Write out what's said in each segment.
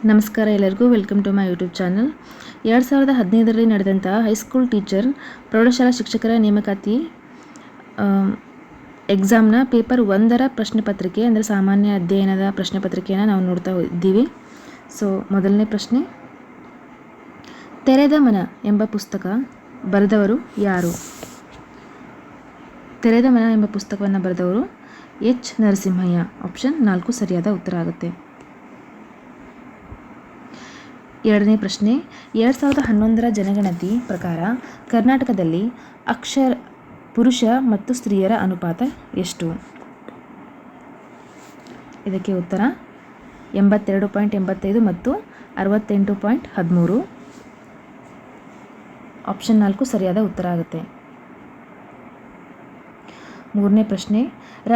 ನಮಸ್ಕಾರ ಎಲ್ಲರಿಗೂ, welcome to my YouTube channel. 2015ರಲ್ಲಿ ನಡೆದಂಥ ಹೈಸ್ಕೂಲ್ ಟೀಚರ್ ಪ್ರೌಢಶಾಲಾ ಶಿಕ್ಷಕರ ನೇಮಕಾತಿ ಎಕ್ಸಾಮ್ನ ಪೇಪರ್ 1ರ ಪ್ರಶ್ನೆ ಪತ್ರಿಕೆ ಅಂದರೆ ಸಾಮಾನ್ಯ ಅಧ್ಯಯನದ ಪ್ರಶ್ನೆ ಪತ್ರಿಕೆಯನ್ನು ನಾವು ನೋಡ್ತಾ ಇದ್ದೀವಿ. ಸೊ ಮೊದಲನೇ ಪ್ರಶ್ನೆ, ತೆರೆದ ಮನ ಎಂಬ ಪುಸ್ತಕ ಬರೆದವರು ಯಾರು? ತೆರೆದ ಮನ ಎಂಬ ಪುಸ್ತಕವನ್ನು ಬರೆದವರು ಎಚ್ ನರಸಿಂಹಯ್ಯ. ಆಪ್ಷನ್ 4 ಸರಿಯಾದ ಉತ್ತರ ಆಗುತ್ತೆ. ಎರಡನೇ ಪ್ರಶ್ನೆ, 2011ರ ಜನಗಣತಿ ಪ್ರಕಾರ ಕರ್ನಾಟಕದಲ್ಲಿ ಪುರುಷ ಮತ್ತು ಸ್ತ್ರೀಯರ ಅನುಪಾತ ಎಷ್ಟು? ಇದಕ್ಕೆ ಉತ್ತರ 82.85 ಮತ್ತು 68.13. ಆಪ್ಷನ್ 4 ಸರಿಯಾದ ಉತ್ತರ ಆಗುತ್ತೆ. ಮೂರನೇ ಪ್ರಶ್ನೆ,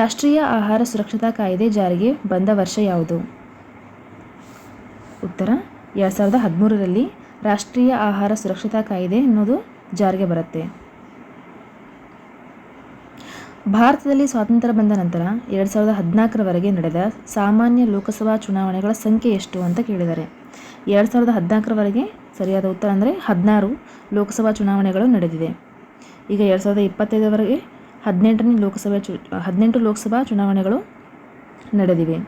ರಾಷ್ಟ್ರೀಯ ಆಹಾರ ಸುರಕ್ಷತಾ ಕಾಯ್ದೆ ಜಾರಿಗೆ ಬಂದ ವರ್ಷ ಯಾವುದು? ಉತ್ತರ 2013ರಲ್ಲಿ ರಾಷ್ಟ್ರೀಯ ಆಹಾರ ಸುರಕ್ಷತಾ ಕಾಯ್ದೆ ಅನ್ನೋದು ಜಾರಿಗೆ ಬರುತ್ತೆ. ಭಾರತದಲ್ಲಿ ಸ್ವಾತಂತ್ರ್ಯ ಬಂದ ನಂತರ 2014ರವರೆಗೆ ನಡೆದ ಸಾಮಾನ್ಯ ಲೋಕಸಭಾ ಚುನಾವಣೆಗಳ ಸಂಖ್ಯೆ ಎಷ್ಟು ಅಂತ ಕೇಳಿದ್ದಾರೆ. 2014ರವರೆಗೆ ಸರಿಯಾದ ಉತ್ತರ ಅಂದರೆ 16 ಲೋಕಸಭಾ ಚುನಾವಣೆಗಳು ನಡೆದಿದೆ. ಈಗ 2025ರವರೆಗೆ 18 ಲೋಕಸಭಾ ಚುನಾವಣೆಗಳು ನಡೆದಿವೆ.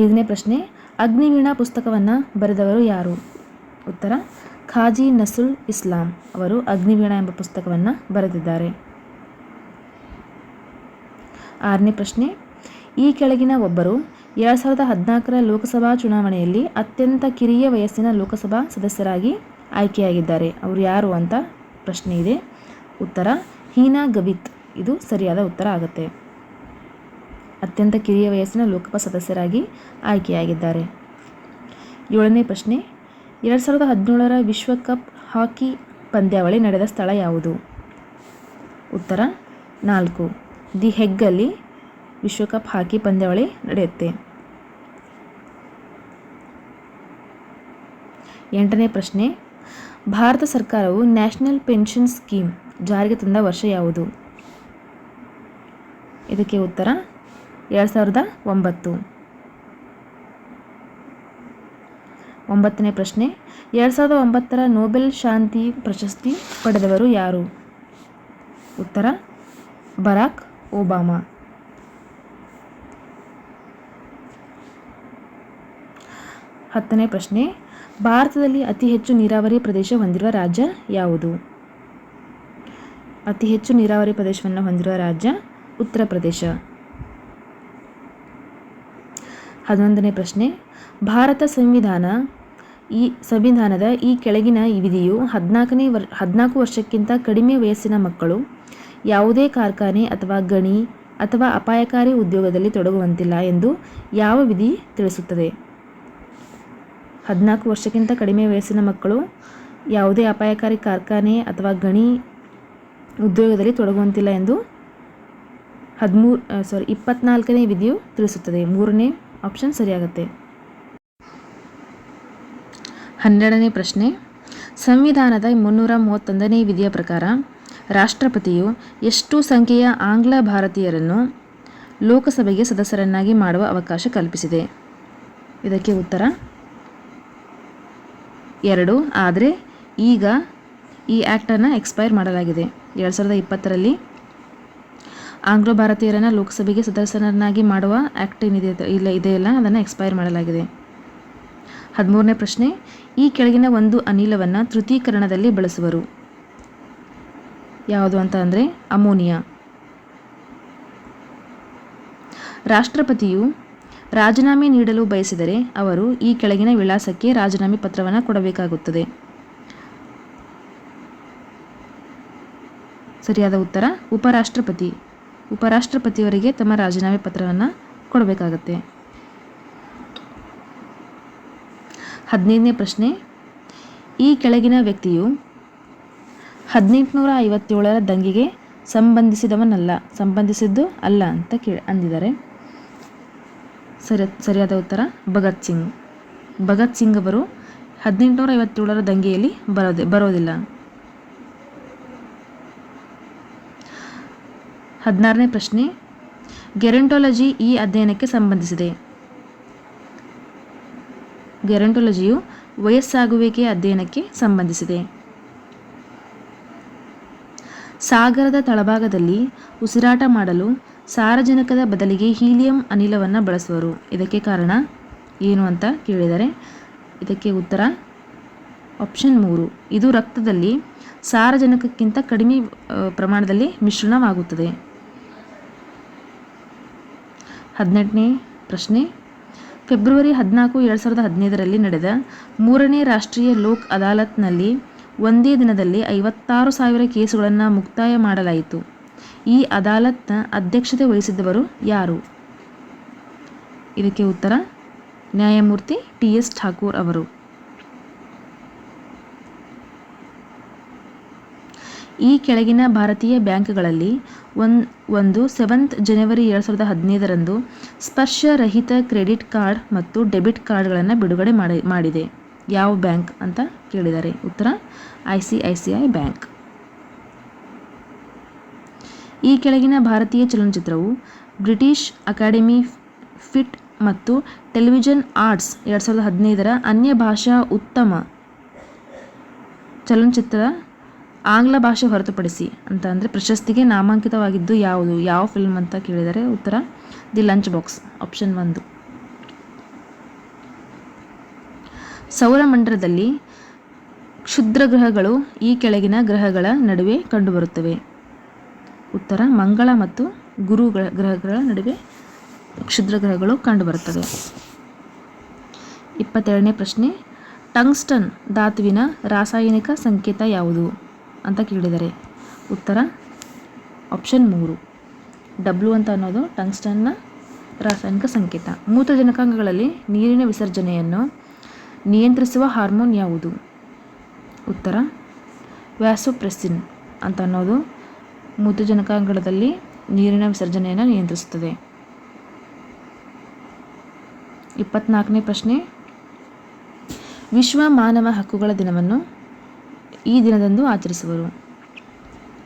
ಐದನೇ ಪ್ರಶ್ನೆ, ಅಗ್ನಿವೀಣಾ ಪುಸ್ತಕವನ್ನು ಬರೆದವರು ಯಾರು? ಉತ್ತರ ಖಾಜಿ ನಸುಲ್ ಇಸ್ಲಾಂ ಅವರು ಅಗ್ನಿವೀಣಾ ಎಂಬ ಪುಸ್ತಕವನ್ನು ಬರೆದಿದ್ದಾರೆ. ಆರನೇ ಪ್ರಶ್ನೆ, ಈ ಕೆಳಗಿನ ಒಬ್ಬರು 2014ರ ಲೋಕಸಭಾ ಚುನಾವಣೆಯಲ್ಲಿ ಅತ್ಯಂತ ಕಿರಿಯ ವಯಸ್ಸಿನ ಲೋಕಸಭಾ ಸದಸ್ಯರಾಗಿ ಆಯ್ಕೆಯಾಗಿದ್ದಾರೆ. ಅವರು ಯಾರು ಅಂತ ಪ್ರಶ್ನೆ ಇದೆ. ಉತ್ತರ ಹೀನಾ ಗವಿತ್. ಇದು ಸರಿಯಾದ ಉತ್ತರ ಆಗುತ್ತೆ. ಅತ್ಯಂತ ಕಿರಿಯ ವಯಸ್ಸಿನ ಲೋಕಸಭಾ ಸದಸ್ಯರಾಗಿ ಆಯ್ಕೆಯಾಗಿದ್ದಾರೆ. ಏಳನೇ ಪ್ರಶ್ನೆ, 2017ರ ವಿಶ್ವಕಪ್ ಹಾಕಿ ಪಂದ್ಯಾವಳಿ ನಡೆದ ಸ್ಥಳ ಯಾವುದು? ಉತ್ತರ 4 ದಿ ಹೆಗ್ಗಲ್ಲಿ ವಿಶ್ವಕಪ್ ಹಾಕಿ ಪಂದ್ಯಾವಳಿ ನಡೆಯುತ್ತೆ. ಎಂಟನೇ ಪ್ರಶ್ನೆ, ಭಾರತ ಸರ್ಕಾರವು ನ್ಯಾಷನಲ್ ಪೆನ್ಷನ್ ಸ್ಕೀಮ್ ಜಾರಿಗೆ ತಂದ ವರ್ಷ ಯಾವುದು? ಇದಕ್ಕೆ ಉತ್ತರ 2009. ಒಂಬತ್ತನೇ ಪ್ರಶ್ನೆ, 2009ರ ನೊಬೆಲ್ ಶಾಂತಿ ಪ್ರಶಸ್ತಿ ಪಡೆದವರು ಯಾರು? ಉತ್ತರ ಬರಾಕ್ ಒಬಾಮಾ. 10ನೇ ಪ್ರಶ್ನೆ, ಭಾರತದಲ್ಲಿ ಅತಿ ಹೆಚ್ಚು ನೀರಾವರಿ ಪ್ರದೇಶ ಹೊಂದಿರುವ ರಾಜ್ಯ ಯಾವುದು? ಅತಿ ಹೆಚ್ಚು ನೀರಾವರಿ ಪ್ರದೇಶವನ್ನು ಹೊಂದಿರುವ ರಾಜ್ಯ ಉತ್ತರ ಪ್ರದೇಶ. 11ನೇ ಪ್ರಶ್ನೆ, ಭಾರತ ಸಂವಿಧಾನದ ಈ ಕೆಳಗಿನ ವಿಧಿಯು 14 ವರ್ಷಕ್ಕಿಂತ ಕಡಿಮೆ ವಯಸ್ಸಿನ ಮಕ್ಕಳು ಯಾವುದೇ ಕಾರ್ಖಾನೆ ಅಥವಾ ಗಣಿ ಅಥವಾ ಅಪಾಯಕಾರಿ ಉದ್ಯೋಗದಲ್ಲಿ ತೊಡಗುವಂತಿಲ್ಲ ಎಂದು ಯಾವ ವಿಧಿ ತಿಳಿಸುತ್ತದೆ? 14 ವರ್ಷಕ್ಕಿಂತ ಕಡಿಮೆ ವಯಸ್ಸಿನ ಮಕ್ಕಳು ಯಾವುದೇ ಅಪಾಯಕಾರಿ ಕಾರ್ಖಾನೆ ಅಥವಾ ಗಣಿ ಉದ್ಯೋಗದಲ್ಲಿ ತೊಡಗುವಂತಿಲ್ಲ ಎಂದು 24ನೇ ವಿಧಿಯು ತಿಳಿಸುತ್ತದೆ. 3ನೇ ಆಪ್ಷನ್ ಸರಿಯಾಗುತ್ತೆ. 12ನೇ ಪ್ರಶ್ನೆ, ಸಂವಿಧಾನದ 331ನೇ ವಿಧಿಯ ಪ್ರಕಾರ ರಾಷ್ಟ್ರಪತಿಯು ಎಷ್ಟು ಸಂಖ್ಯೆಯ ಆಂಗ್ಲ ಭಾರತೀಯರನ್ನು ಲೋಕಸಭೆಗೆ ಸದಸ್ಯರನ್ನಾಗಿ ಮಾಡುವ ಅವಕಾಶ ಕಲ್ಪಿಸಿದೆ? ಇದಕ್ಕೆ ಉತ್ತರ 2. ಆದರೆ ಈಗ ಈ ಆ್ಯಕ್ಟನ್ನು ಎಕ್ಸ್ಪೈರ್ ಮಾಡಲಾಗಿದೆ. 2020ರಲ್ಲಿ ಆಂಗ್ಲ ಭಾರತೀಯರನ್ನು ಲೋಕಸಭೆಗೆ ಸದಸ್ಯರನ್ನಾಗಿ ಮಾಡುವ ಆ್ಯಕ್ಟ್ ಇದೆಯಲ್ಲ ಅದನ್ನು ಎಕ್ಸ್ಪೈರ್ ಮಾಡಲಾಗಿದೆ. 13ನೇ ಪ್ರಶ್ನೆ, ಈ ಕೆಳಗಿನ ಒಂದು ಅನಿಲವನ್ನು ತೃತೀಕರಣದಲ್ಲಿ ಬಳಸುವರು ಯಾವುದು ಅಂತ ಅಂದರೆ ಅಮೋನಿಯಾ. ರಾಷ್ಟ್ರಪತಿಯು ರಾಜೀನಾಮೆ ನೀಡಲು ಬಯಸಿದರೆ ಅವರು ಈ ಕೆಳಗಿನ ವಿಳಾಸಕ್ಕೆ ರಾಜೀನಾಮೆ ಪತ್ರವನ್ನು ಕೊಡಬೇಕಾಗುತ್ತದೆ. ಸರಿಯಾದ ಉತ್ತರ ಉಪರಾಷ್ಟ್ರಪತಿಯವರಿಗೆ ತಮ್ಮ ರಾಜೀನಾಮೆ ಪತ್ರವನ್ನು ಕೊಡಬೇಕಾಗತ್ತೆ. 15ನೇ ಪ್ರಶ್ನೆ, ಈ ಕೆಳಗಿನ ವ್ಯಕ್ತಿಯು 1857ರ ದಂಗೆಗೆ ಸಂಬಂಧಿಸಿದ್ದು ಅಲ್ಲ ಅಂತ ಅಂದಿದ್ದಾರೆ. ಸರಿಯಾದ ಉತ್ತರ ಭಗತ್ ಸಿಂಗ್ ಅವರು 1857ರ ದಂಗೆಯಲ್ಲಿ ಬರೋದಿಲ್ಲ. 16ನೇ ಪ್ರಶ್ನೆ, ಗೆರಂಟಾಲಜಿ ಈ ಅಧ್ಯಯನಕ್ಕೆ ಸಂಬಂಧಿಸಿದೆ. ಗೆರಂಟೊಲಜಿಯು ವಯಸ್ಸಾಗುವಿಕೆಯ ಅಧ್ಯಯನಕ್ಕೆ ಸಂಬಂಧಿಸಿದೆ. ಸಾಗರದ ತಳಭಾಗದಲ್ಲಿ ಉಸಿರಾಟ ಮಾಡಲು ಸಾರಜನಕದ ಬದಲಿಗೆ ಹೀಲಿಯಂ ಅನಿಲವನ್ನು ಬಳಸುವರು. ಇದಕ್ಕೆ ಕಾರಣ ಏನು ಅಂತ ಕೇಳಿದರೆ ಇದಕ್ಕೆ ಉತ್ತರ ಆಪ್ಷನ್ 3. ಇದು ರಕ್ತದಲ್ಲಿ ಸಾರಜನಕಕ್ಕಿಂತ ಕಡಿಮೆ ಪ್ರಮಾಣದಲ್ಲಿ ಮಿಶ್ರಣವಾಗುತ್ತದೆ. 18ನೇ ಪ್ರಶ್ನೆ. ಫೆಬ್ರವರಿ 14, 2015ರಲ್ಲಿ ನಡೆದ 3ನೇ ರಾಷ್ಟ್ರೀಯ ಲೋಕ್ ಅದಾಲತ್ನಲ್ಲಿ ಒಂದೇ ದಿನದಲ್ಲಿ 56,000 ಕೇಸುಗಳನ್ನು ಮುಕ್ತಾಯ ಮಾಡಲಾಯಿತು. ಈ ಅದಾಲತ್ನ ಅಧ್ಯಕ್ಷತೆ ವಹಿಸಿದ್ದವರು ಯಾರು? ಇದಕ್ಕೆ ಉತ್ತರ ನ್ಯಾಯಮೂರ್ತಿ TS ಠಾಕೂರ್ ಅವರು. ಈ ಕೆಳಗಿನ ಭಾರತೀಯ ಬ್ಯಾಂಕ್ಗಳಲ್ಲಿ ಒಂದು 7th ಜನವರಿ 2015ರಂದು ಸ್ಪರ್ಶರಹಿತ ಕ್ರೆಡಿಟ್ ಕಾರ್ಡ್ ಮತ್ತು ಡೆಬಿಟ್ ಕಾರ್ಡ್ಗಳನ್ನು ಬಿಡುಗಡೆ ಮಾಡಿದೆ. ಯಾವ ಬ್ಯಾಂಕ್ ಅಂತ ಕೇಳಿದ್ದಾರೆ. ಉತ್ತರ ICICI ಬ್ಯಾಂಕ್. ಈ ಕೆಳಗಿನ ಭಾರತೀಯ ಚಲನಚಿತ್ರವು ಬ್ರಿಟಿಷ್ ಅಕಾಡೆಮಿ ಫಿಟ್ ಮತ್ತು ಟೆಲಿವಿಷನ್ ಆರ್ಟ್ಸ್ 2015ರ ಅನ್ಯ ಭಾಷಾ ಉತ್ತಮ ಚಲನಚಿತ್ರ ಆಂಗ್ಲ ಭಾಷೆ ಹೊರತುಪಡಿಸಿ ಅಂತ ಅಂದರೆ ಪ್ರಶಸ್ತಿಗೆ ನಾಮಾಂಕಿತವಾಗಿದ್ದು ಯಾವುದು? ಯಾವ ಫಿಲ್ಮ್ ಅಂತ ಕೇಳಿದರೆ ಉತ್ತರ ದಿ ಲಂಚ್ ಬಾಕ್ಸ್, ಆಪ್ಷನ್ 1. ಸೌರಮಂಡಲದಲ್ಲಿ ಕ್ಷುದ್ರ ಗ್ರಹಗಳು ಈ ಕೆಳಗಿನ ಗ್ರಹಗಳ ನಡುವೆ ಕಂಡುಬರುತ್ತವೆ. ಉತ್ತರ ಮಂಗಳ ಮತ್ತು ಗುರು ಗ್ರಹಗಳ ನಡುವೆ ಕ್ಷುದ್ರ ಗ್ರಹಗಳು ಕಂಡುಬರುತ್ತವೆ. 22ನೇ ಪ್ರಶ್ನೆ. ಟಂಗ್ಸ್ಟನ್ ಧಾತುವಿನ ರಾಸಾಯನಿಕ ಸಂಕೇತ ಯಾವುದು ಅಂತ ಕೇಳಿದರೆ ಉತ್ತರ ಆಪ್ಷನ್ 3. W ಅಂತ ಅನ್ನೋದು ಟಂಗ್ಸ್ಟನ್ನ ರಾಸಾಯನಿಕ ಸಂಕೇತ. ಮೂತ್ರಜನಕಾಂಗಗಳಲ್ಲಿ ನೀರಿನ ವಿಸರ್ಜನೆಯನ್ನು ನಿಯಂತ್ರಿಸುವ ಹಾರ್ಮೋನ್ ಯಾವುದು? ಉತ್ತರ ವ್ಯಾಸೋಪ್ರೆಸ್ಸಿನ್ ಅಂತ ಅನ್ನೋದು ಮೂತ್ರಜನಕಾಂಗದಲ್ಲಿ ನೀರಿನ ವಿಸರ್ಜನೆಯನ್ನು ನಿಯಂತ್ರಿಸುತ್ತದೆ. 24ನೇ ಪ್ರಶ್ನೆ. ವಿಶ್ವ ಮಾನವ ಹಕ್ಕುಗಳ ದಿನವನ್ನು ಈ ದಿನದಂದು ಆಚರಿಸುವರು.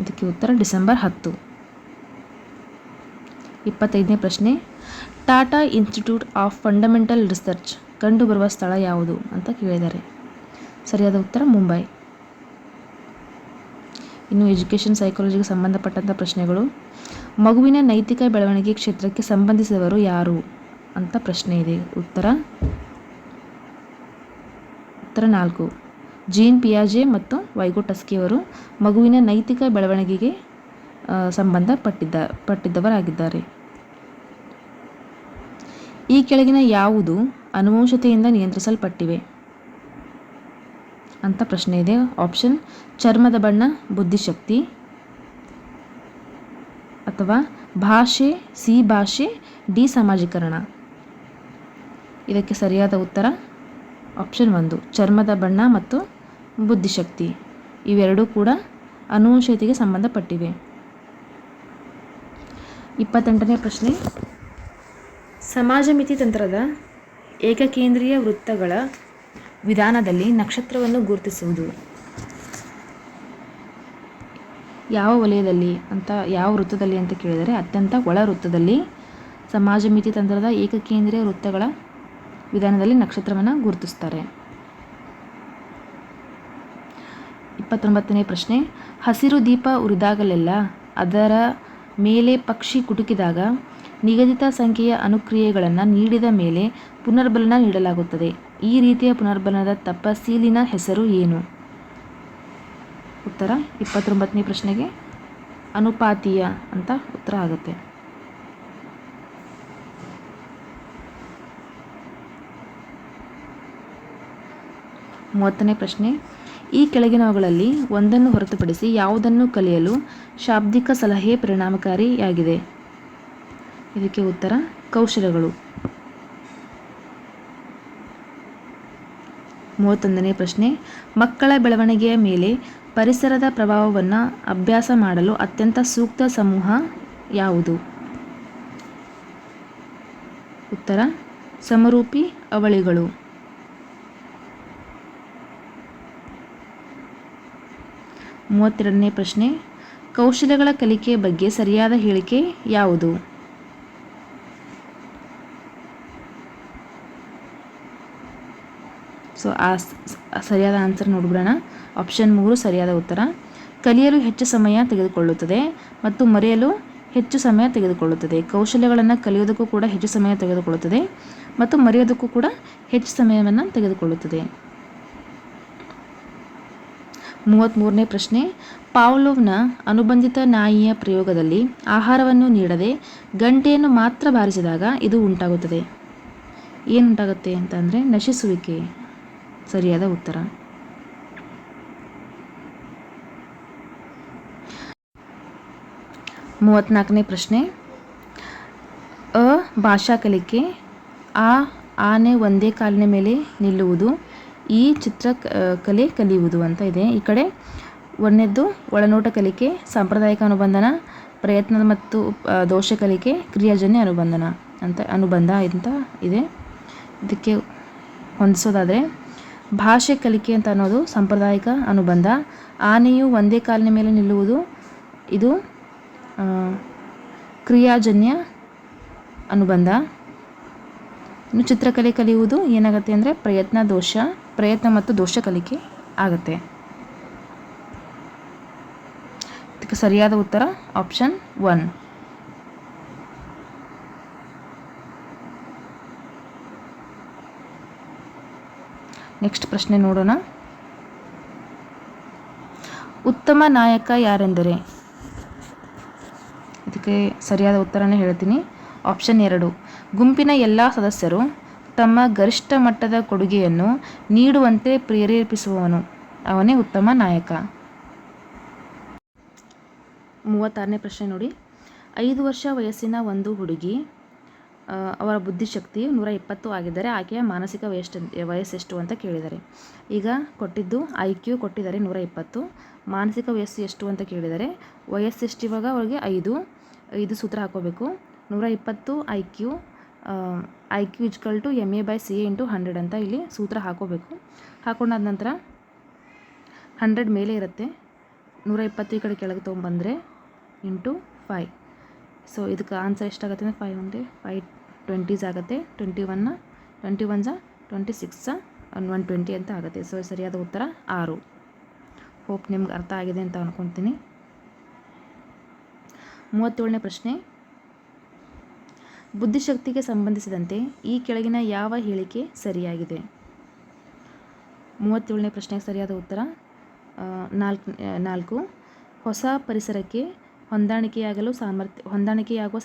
ಇದಕ್ಕೆ ಉತ್ತರ ಡಿಸೆಂಬರ್ 10. 25ನೇ ಪ್ರಶ್ನೆ. Tata institute of fundamental research ಕಂಡುಬರುವ ಸ್ಥಳ ಯಾವುದು ಅಂತ ಕೇಳಿದ್ದಾರೆ. ಸರಿಯಾದ ಉತ್ತರ ಮುಂಬೈ. ಇನ್ನು ಎಜುಕೇಷನ್ ಸೈಕಾಲಜಿಗೆ ಸಂಬಂಧಪಟ್ಟಂಥ ಪ್ರಶ್ನೆಗಳು. ಮಗುವಿನ ನೈತಿಕ ಬೆಳವಣಿಗೆ ಕ್ಷೇತ್ರಕ್ಕೆ ಸಂಬಂಧಿಸಿದವರು ಯಾರು ಅಂತ ಪ್ರಶ್ನೆ ಇದೆ. ಉತ್ತರ 4. ಜೀನ್ ಪಿಯಾಜೆ ಮತ್ತು ವೈಗೋಟಸ್ಕಿ ಅವರು ಮಗುವಿನ ನೈತಿಕ ಬೆಳವಣಿಗೆಗೆ ಸಂಬಂಧಪಟ್ಟಿದ್ದವರಾಗಿದ್ದಾರೆ. ಈ ಕೆಳಗಿನ ಯಾವುದು ಅನುವಂಶತೆಯಿಂದ ನಿಯಂತ್ರಿಸಲ್ಪಟ್ಟಿವೆ ಅಂತ ಪ್ರಶ್ನೆ ಇದೆ. ಆಪ್ಷನ್ ಚರ್ಮದ ಬಣ್ಣ, ಬುದ್ಧಿಶಕ್ತಿ, ಅಥವಾ ಭಾಷೆ, ಸಿ ಭಾಷೆ, ಡಿ ಸಾಮಾಜೀಕರಣ. ಇದಕ್ಕೆ ಸರಿಯಾದ ಉತ್ತರ ಆಪ್ಷನ್ 1 ಚರ್ಮದ ಬಣ್ಣ ಮತ್ತು ಬುದ್ಧಿಶಕ್ತಿ. ಇವೆರಡೂ ಕೂಡ ಅನುವಂಶತೆಗೆ ಸಂಬಂಧಪಟ್ಟಿವೆ. 28ನೇ ಪ್ರಶ್ನೆ. ಸಮಾಜಮಿತಿ ತಂತ್ರದ ಏಕಕೇಂದ್ರೀಯ ವೃತ್ತಗಳ ವಿಧಾನದಲ್ಲಿ ನಕ್ಷತ್ರವನ್ನು ಗುರುತಿಸುವುದು ಯಾವ ವಲಯದಲ್ಲಿ ಅಂತ, ಯಾವ ವೃತ್ತದಲ್ಲಿ ಅಂತ ಕೇಳಿದರೆ ಅತ್ಯಂತ ಒಳ ವೃತ್ತದಲ್ಲಿ ಸಮಾಜಮಿತಿ ತಂತ್ರದ ಏಕಕೇಂದ್ರೀಯ ವೃತ್ತಗಳ ವಿಧಾನದಲ್ಲಿ ನಕ್ಷತ್ರವನ್ನು ಗುರುತಿಸ್ತಾರೆ. 29ನೇ ಪ್ರಶ್ನೆ. ಹಸಿರು ದೀಪ ಉರಿದಾಗಲೆಲ್ಲ ಅದರ ಮೇಲೆ ಪಕ್ಷಿ ಕುಟುಕಿದಾಗ ನಿಗದಿತ ಸಂಖ್ಯೆಯ ಅನುಕ್ರಿಯೆಗಳನ್ನು ನೀಡಿದ ಮೇಲೆ ಪುನರ್ಬಲನ ನೀಡಲಾಗುತ್ತದೆ. ಈ ರೀತಿಯ ಪುನರ್ಬಲನದ ತಪಸ್ಸೀಲಿನ ಹೆಸರು ಏನು? ಉತ್ತರ 29ನೇ ಪ್ರಶ್ನೆಗೆ ಅನುಪಾತೀಯ ಅಂತ ಉತ್ತರ ಆಗುತ್ತೆ. 30ನೇ ಪ್ರಶ್ನೆ. ಈ ಕೆಳಗಿನವುಗಳಲ್ಲಿ ಒಂದನ್ನು ಹೊರತುಪಡಿಸಿ ಯಾವುದನ್ನು ಕಲಿಯಲು ಶಾಬ್ದಿಕ ಸಲಹೆ ಪರಿಣಾಮಕಾರಿಯಾಗಿದೆ? ಇದಕ್ಕೆ ಉತ್ತರ ಕೌಶಲಗಳು. 31ನೇ ಪ್ರಶ್ನೆ. ಮಕ್ಕಳ ಬೆಳವಣಿಗೆಯ ಮೇಲೆ ಪರಿಸರದ ಪ್ರಭಾವವನ್ನು ಅಭ್ಯಾಸ ಮಾಡಲು ಅತ್ಯಂತ ಸೂಕ್ತ ಸಮೂಹ ಯಾವುದು? ಉತ್ತರ ಸಮರೂಪಿ ಅವಳಿಗಳು. 32ನೇ ಪ್ರಶ್ನೆ. ಕೌಶಲ್ಯಗಳ ಕಲಿಕೆಯ ಬಗ್ಗೆ ಸರಿಯಾದ ಹೇಳಿಕೆ ಯಾವುದು? ಸೊ ಸರಿಯಾದ ಆನ್ಸರ್ ನೋಡ್ಬಿಡೋಣ. ಆಪ್ಷನ್ 3 ಸರಿಯಾದ ಉತ್ತರ. ಕಲಿಯಲು ಹೆಚ್ಚು ಸಮಯ ತೆಗೆದುಕೊಳ್ಳುತ್ತದೆ ಮತ್ತು ಮರೆಯಲು ಹೆಚ್ಚು ಸಮಯ ತೆಗೆದುಕೊಳ್ಳುತ್ತದೆ. ಕೌಶಲ್ಯಗಳನ್ನು ಕಲಿಯೋದಕ್ಕೂ ಕೂಡ ಹೆಚ್ಚು ಸಮಯ ತೆಗೆದುಕೊಳ್ಳುತ್ತದೆ ಮತ್ತು ಮರೆಯೋದಕ್ಕೂ ಕೂಡ ಹೆಚ್ಚು ಸಮಯವನ್ನು ತೆಗೆದುಕೊಳ್ಳುತ್ತದೆ. 33ನೇ ಪ್ರಶ್ನೆ. ಪಾವ್ಲೋವ್ನ ಅನುಬಂಧಿತ ನಾಯಿಯ ಪ್ರಯೋಗದಲ್ಲಿ ಆಹಾರವನ್ನು ನೀಡದೆ ಗಂಟೆಯನ್ನು ಮಾತ್ರ ಬಾರಿಸಿದಾಗ ಇದು ಉಂಟಾಗುತ್ತದೆ. ಏನುಂಟಾಗುತ್ತೆ ಅಂತಂದರೆ ನಶಿಸುವಿಕೆ ಸರಿಯಾದ ಉತ್ತರ. 34ನೇ ಪ್ರಶ್ನೆ. ಭಾಷಾ ಕಲಿಕೆ. ಆನೆ ಒಂದೇ ಕಾಲಿನ ಮೇಲೆ ನಿಲ್ಲುವುದು. ಈ ಚಿತ್ರಕಲೆ ಕಲಿಯುವುದು ಅಂತ ಇದೆ. ಈ ಕಡೆ ಒಂದನೇದ್ದು ಒಳನೋಟ ಕಲಿಕೆ, ಸಾಂಪ್ರದಾಯಿಕ ಅನುಬಂಧನ, ಪ್ರಯತ್ನದ ಮತ್ತು ದೋಷ ಕಲಿಕೆ, ಕ್ರಿಯಾಜನ್ಯ ಅನುಬಂಧ ಅಂತ ಇದೆ. ಇದಕ್ಕೆ ಹೊಂದಿಸೋದಾದರೆ ಭಾಷೆ ಕಲಿಕೆ ಅಂತ ಅನ್ನೋದು ಸಾಂಪ್ರದಾಯಿಕ ಅನುಬಂಧ. ಆನೆಯು ಒಂದೇ ಕಾಲಿನ ಮೇಲೆ ನಿಲ್ಲುವುದು ಇದು ಕ್ರಿಯಾಜನ್ಯ ಅನುಬಂಧ. ಇನ್ನು ಚಿತ್ರಕಲೆ ಕಲಿಯುವುದು ಏನಾಗುತ್ತೆ ಅಂದರೆ ಪ್ರಯತ್ನ ಮತ್ತು ದೋಷ ಕಲಿಕೆ ಆಗುತ್ತೆ. ಇದಕ್ಕೆ ಸರಿಯಾದ ಉತ್ತರ ಆಪ್ಷನ್ 1. ನೆಕ್ಸ್ಟ್ ಪ್ರಶ್ನೆ ನೋಡೋಣ. ಉತ್ತಮ ನಾಯಕ ಯಾರೆಂದರೆ? ಇದಕ್ಕೆ ಸರಿಯಾದ ಉತ್ತರನೇ ಹೇಳ್ತೀನಿ. ಆಪ್ಷನ್ 2. ಗುಂಪಿನ ಎಲ್ಲ ಸದಸ್ಯರು ತಮ್ಮ ಗರಿಷ್ಠ ಮಟ್ಟದ ಕೊಡುಗೆಯನ್ನು ನೀಡುವಂತೆ ಪ್ರೇರೇಪಿಸುವವನು, ಅವನೇ ಉತ್ತಮ ನಾಯಕ. 36ನೇ ಪ್ರಶ್ನೆ ನೋಡಿ. 5 ವರ್ಷ ವಯಸ್ಸಿನ ಒಂದು ಹುಡುಗಿ, ಅವರ ಬುದ್ಧಿಶಕ್ತಿ 120 ಆಗಿದ್ದರೆ ಆಕೆಯ ಮಾನಸಿಕ ವಯಸ್ಸೆಷ್ಟು ಅಂತ ಕೇಳಿದ್ದಾರೆ. ಈಗ ಕೊಟ್ಟಿದ್ದು IQ ಕೊಟ್ಟಿದ್ದಾರೆ 120, ಮಾನಸಿಕ ವಯಸ್ಸು ಎಷ್ಟು ಅಂತ ಕೇಳಿದ್ದಾರೆ. ವಯಸ್ಸೆಷ್ಟು ಇವಾಗ ಅವ್ರಿಗೆ 5 ಸೂತ್ರ ಹಾಕೋಬೇಕು. 120 IQ = MA/CA × 100 ಅಂತ ಇಲ್ಲಿ ಸೂತ್ರ ಹಾಕೋಬೇಕು. ಹಾಕೊಂಡಾದ ನಂತರ 100 ಮೇಲೆ ಇರುತ್ತೆ, 120 ಈ ಕಡೆ ಕೆಳಗೆ ತೊಗೊಂಬಂದರೆ × 5. ಸೊ ಇದಕ್ಕೆ ಆನ್ಸರ್ ಎಷ್ಟಾಗುತ್ತೆ ಅಂದರೆ 5 20s ಆಗುತ್ತೆ. 21 26 120 ಅಂತ ಆಗುತ್ತೆ. ಸೊ ಸರಿಯಾದ ಉತ್ತರ 6. ಹೋಪ್ ನಿಮ್ಗೆ ಅರ್ಥ ಆಗಿದೆ ಅಂತ ಅಂದ್ಕೊತೀನಿ. 37ನೇ ಪ್ರಶ್ನೆ. ಬುದ್ಧಿಶಕ್ತಿಗೆ ಸಂಬಂಧಿಸಿದಂತೆ ಈ ಕೆಳಗಿನ ಯಾವ ಹೇಳಿಕೆ ಸರಿಯಾಗಿದೆ? 37ನೇ ಪ್ರಶ್ನೆಗೆ ಸರಿಯಾದ ಉತ್ತರ 4. ಹೊಸ ಪರಿಸರಕ್ಕೆ ಹೊಂದಾಣಿಕೆಯಾಗುವ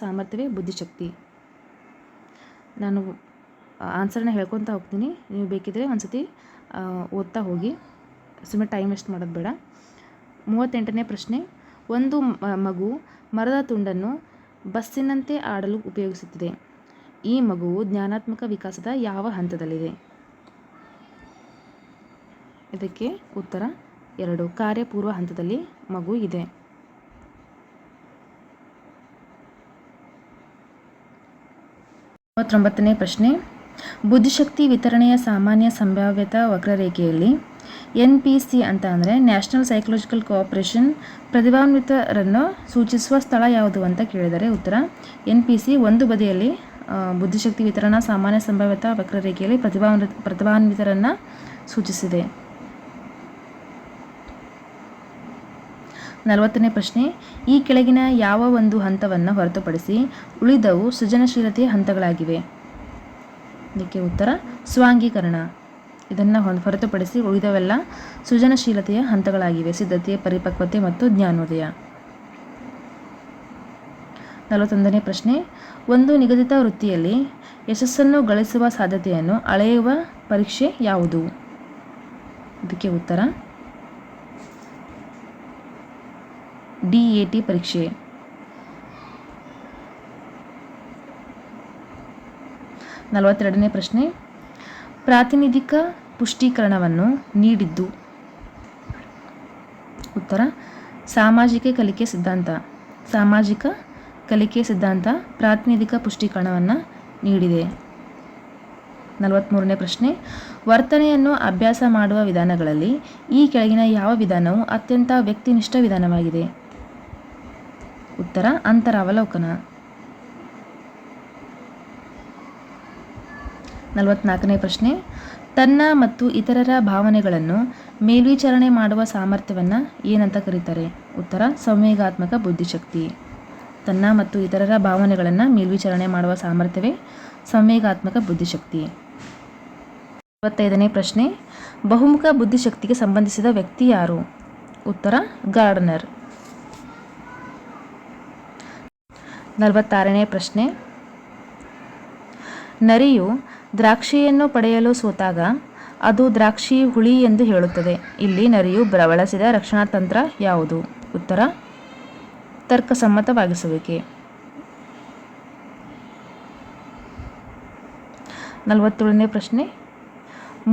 ಸಾಮರ್ಥ್ಯವೇ ಬುದ್ಧಿಶಕ್ತಿ. ನಾನು ಆನ್ಸರ್ನ ಹೇಳ್ಕೊತಾ ಹೋಗ್ತೀನಿ, ನೀವು ಬೇಕಿದ್ರೆ ಒಂದ್ಸತಿ ಓದ್ತಾ ಹೋಗಿ, ಸುಮ್ಮನೆ ಟೈಮ್ ವೇಸ್ಟ್ ಮಾಡೋದು ಬೇಡ. 38ನೇ ಪ್ರಶ್ನೆ. ಒಂದು ಮಗು ಮರದ ತುಂಡನ್ನು ಬಸ್ಸಿನಂತೆ ಆಡಲು ಉಪಯೋಗಿಸುತ್ತಿದೆ. ಈ ಮಗುವು ಜ್ಞಾನಾತ್ಮಕ ವಿಕಾಸದ ಯಾವ ಹಂತದಲ್ಲಿದೆ? ಇದಕ್ಕೆ ಉತ್ತರ 2, ಕಾರ್ಯಪೂರ್ವ ಹಂತದಲ್ಲಿ ಮಗು ಇದೆ. 39ನೇ ಪ್ರಶ್ನೆ. ಬುದ್ಧಿಶಕ್ತಿ ವಿತರಣೆಯ ಸಾಮಾನ್ಯ ಸಂಭಾವ್ಯತಾ ವಕ್ರರೇಖೆಯಲ್ಲಿ NPC ಅಂತ ಅಂದರೆ ನ್ಯಾಷನಲ್ ಸೈಕಲಾಜಿಕಲ್ ಕೋಆಪರೇಷನ್ ಪ್ರತಿಭಾನ್ವಿತರನ್ನು ಸೂಚಿಸುವ ಸ್ಥಳ ಯಾವುದು ಅಂತ ಕೇಳಿದರೆ ಉತ್ತರ NPC ಒಂದು ಬದಿಯಲ್ಲಿ ಬುದ್ಧಿಶಕ್ತಿ ವಿತರಣಾ ಸಾಮಾನ್ಯ ಸಂಭಾವ್ಯತಾ ವಕ್ರರೇಖೆಯಲ್ಲಿ ಪ್ರತಿಭಾನ್ವಿತರನ್ನು ಸೂಚಿಸಿದೆ. 40ನೇ ಪ್ರಶ್ನೆ. ಈ ಕೆಳಗಿನ ಯಾವ ಒಂದು ಹಂತವನ್ನು ಹೊರತುಪಡಿಸಿ ಉಳಿದವು ಸೃಜನಶೀಲತೆಯ ಹಂತಗಳಾಗಿವೆ? ಇದಕ್ಕೆ ಉತ್ತರ ಸ್ವಾಂಗೀಕರಣ. ಇದನ್ನು ಹೊರತುಪಡಿಸಿ ಉಳಿದವೆಲ್ಲ ಸೃಜನಶೀಲತೆಯ ಹಂತಗಳಾಗಿವೆ. ಸಿದ್ಧತೆ, ಪರಿಪಕ್ವತೆ ಮತ್ತು ಜ್ಞಾನೋದಯ. 41ನೇ ಪ್ರಶ್ನೆ. ಒಂದು ನಿಗದಿತ ವೃತ್ತಿಯಲ್ಲಿ ಯಶಸ್ಸನ್ನು ಗಳಿಸುವ ಸಾಧ್ಯತೆಯನ್ನು ಅಳೆಯುವ ಪರೀಕ್ಷೆ ಯಾವುದು? ಇದಕ್ಕೆ ಉತ್ತರ DAT ಪರೀಕ್ಷೆ. 42ನೇ ಪ್ರಶ್ನೆ. ಪ್ರಾತಿನಿಧಿಕ ಪುಷ್ಟೀಕರಣವನ್ನು ನೀಡಿದ್ದು? ಉತ್ತರ ಸಾಮಾಜಿಕ ಕಲಿಕೆ ಸಿದ್ಧಾಂತ. ಸಾಮಾಜಿಕ ಕಲಿಕೆ ಸಿದ್ಧಾಂತ ಪ್ರಾತಿನಿಧಿಕ ಪುಷ್ಟೀಕರಣವನ್ನು ನೀಡಿದೆ. 43ನೇ ಪ್ರಶ್ನೆ. ವರ್ತನೆಯನ್ನು ಅಭ್ಯಾಸ ಮಾಡುವ ವಿಧಾನಗಳಲ್ಲಿ ಈ ಕೆಳಗಿನ ಯಾವ ವಿಧಾನವು ಅತ್ಯಂತ ವ್ಯಕ್ತಿನಿಷ್ಠ ವಿಧಾನವಾಗಿದೆ? ಉತ್ತರ ಅಂತರಾವಲೋಕನ. 44ನೇ ಪ್ರಶ್ನೆ. ತನ್ನ ಮತ್ತು ಇತರರ ಭಾವನೆಗಳನ್ನು ಮೇಲ್ವಿಚಾರಣೆ ಮಾಡುವ ಸಾಮರ್ಥ್ಯವನ್ನು ಏನಂತ ಕರೀತಾರೆ? ಉತ್ತರ ಸಂವೇಗಾತ್ಮಕ ಬುದ್ಧಿಶಕ್ತಿ. ತನ್ನ ಮತ್ತು ಇತರರ ಭಾವನೆಗಳನ್ನು ಮೇಲ್ವಿಚಾರಣೆ ಮಾಡುವ ಸಾಮರ್ಥ್ಯವೇ ಸಂವೇಗಾತ್ಮಕ ಬುದ್ಧಿಶಕ್ತಿ. 25ನೇ ಪ್ರಶ್ನೆ, ಬಹುಮುಖ ಬುದ್ಧಿಶಕ್ತಿಗೆ ಸಂಬಂಧಿಸಿದ ವ್ಯಕ್ತಿ ಯಾರು? ಉತ್ತರ ಗಾರ್ಡ್ನರ್. 46ನೇ ಪ್ರಶ್ನೆ, ನರಿಯು ದ್ರಾಕ್ಷಿಯನ್ನು ಪಡೆಯಲು ಸೋತಾಗ ಅದು ದ್ರಾಕ್ಷಿ ಹುಳಿ ಎಂದು ಹೇಳುತ್ತದೆ. ಇಲ್ಲಿ ನರಿಯು ಬಳಸಿದ ರಕ್ಷಣಾ ತಂತ್ರ ಯಾವುದು? ಉತ್ತರ ತರ್ಕಸಮ್ಮತವಾಗಿಸುವಿಕೆ. 47ನೇ ಪ್ರಶ್ನೆ,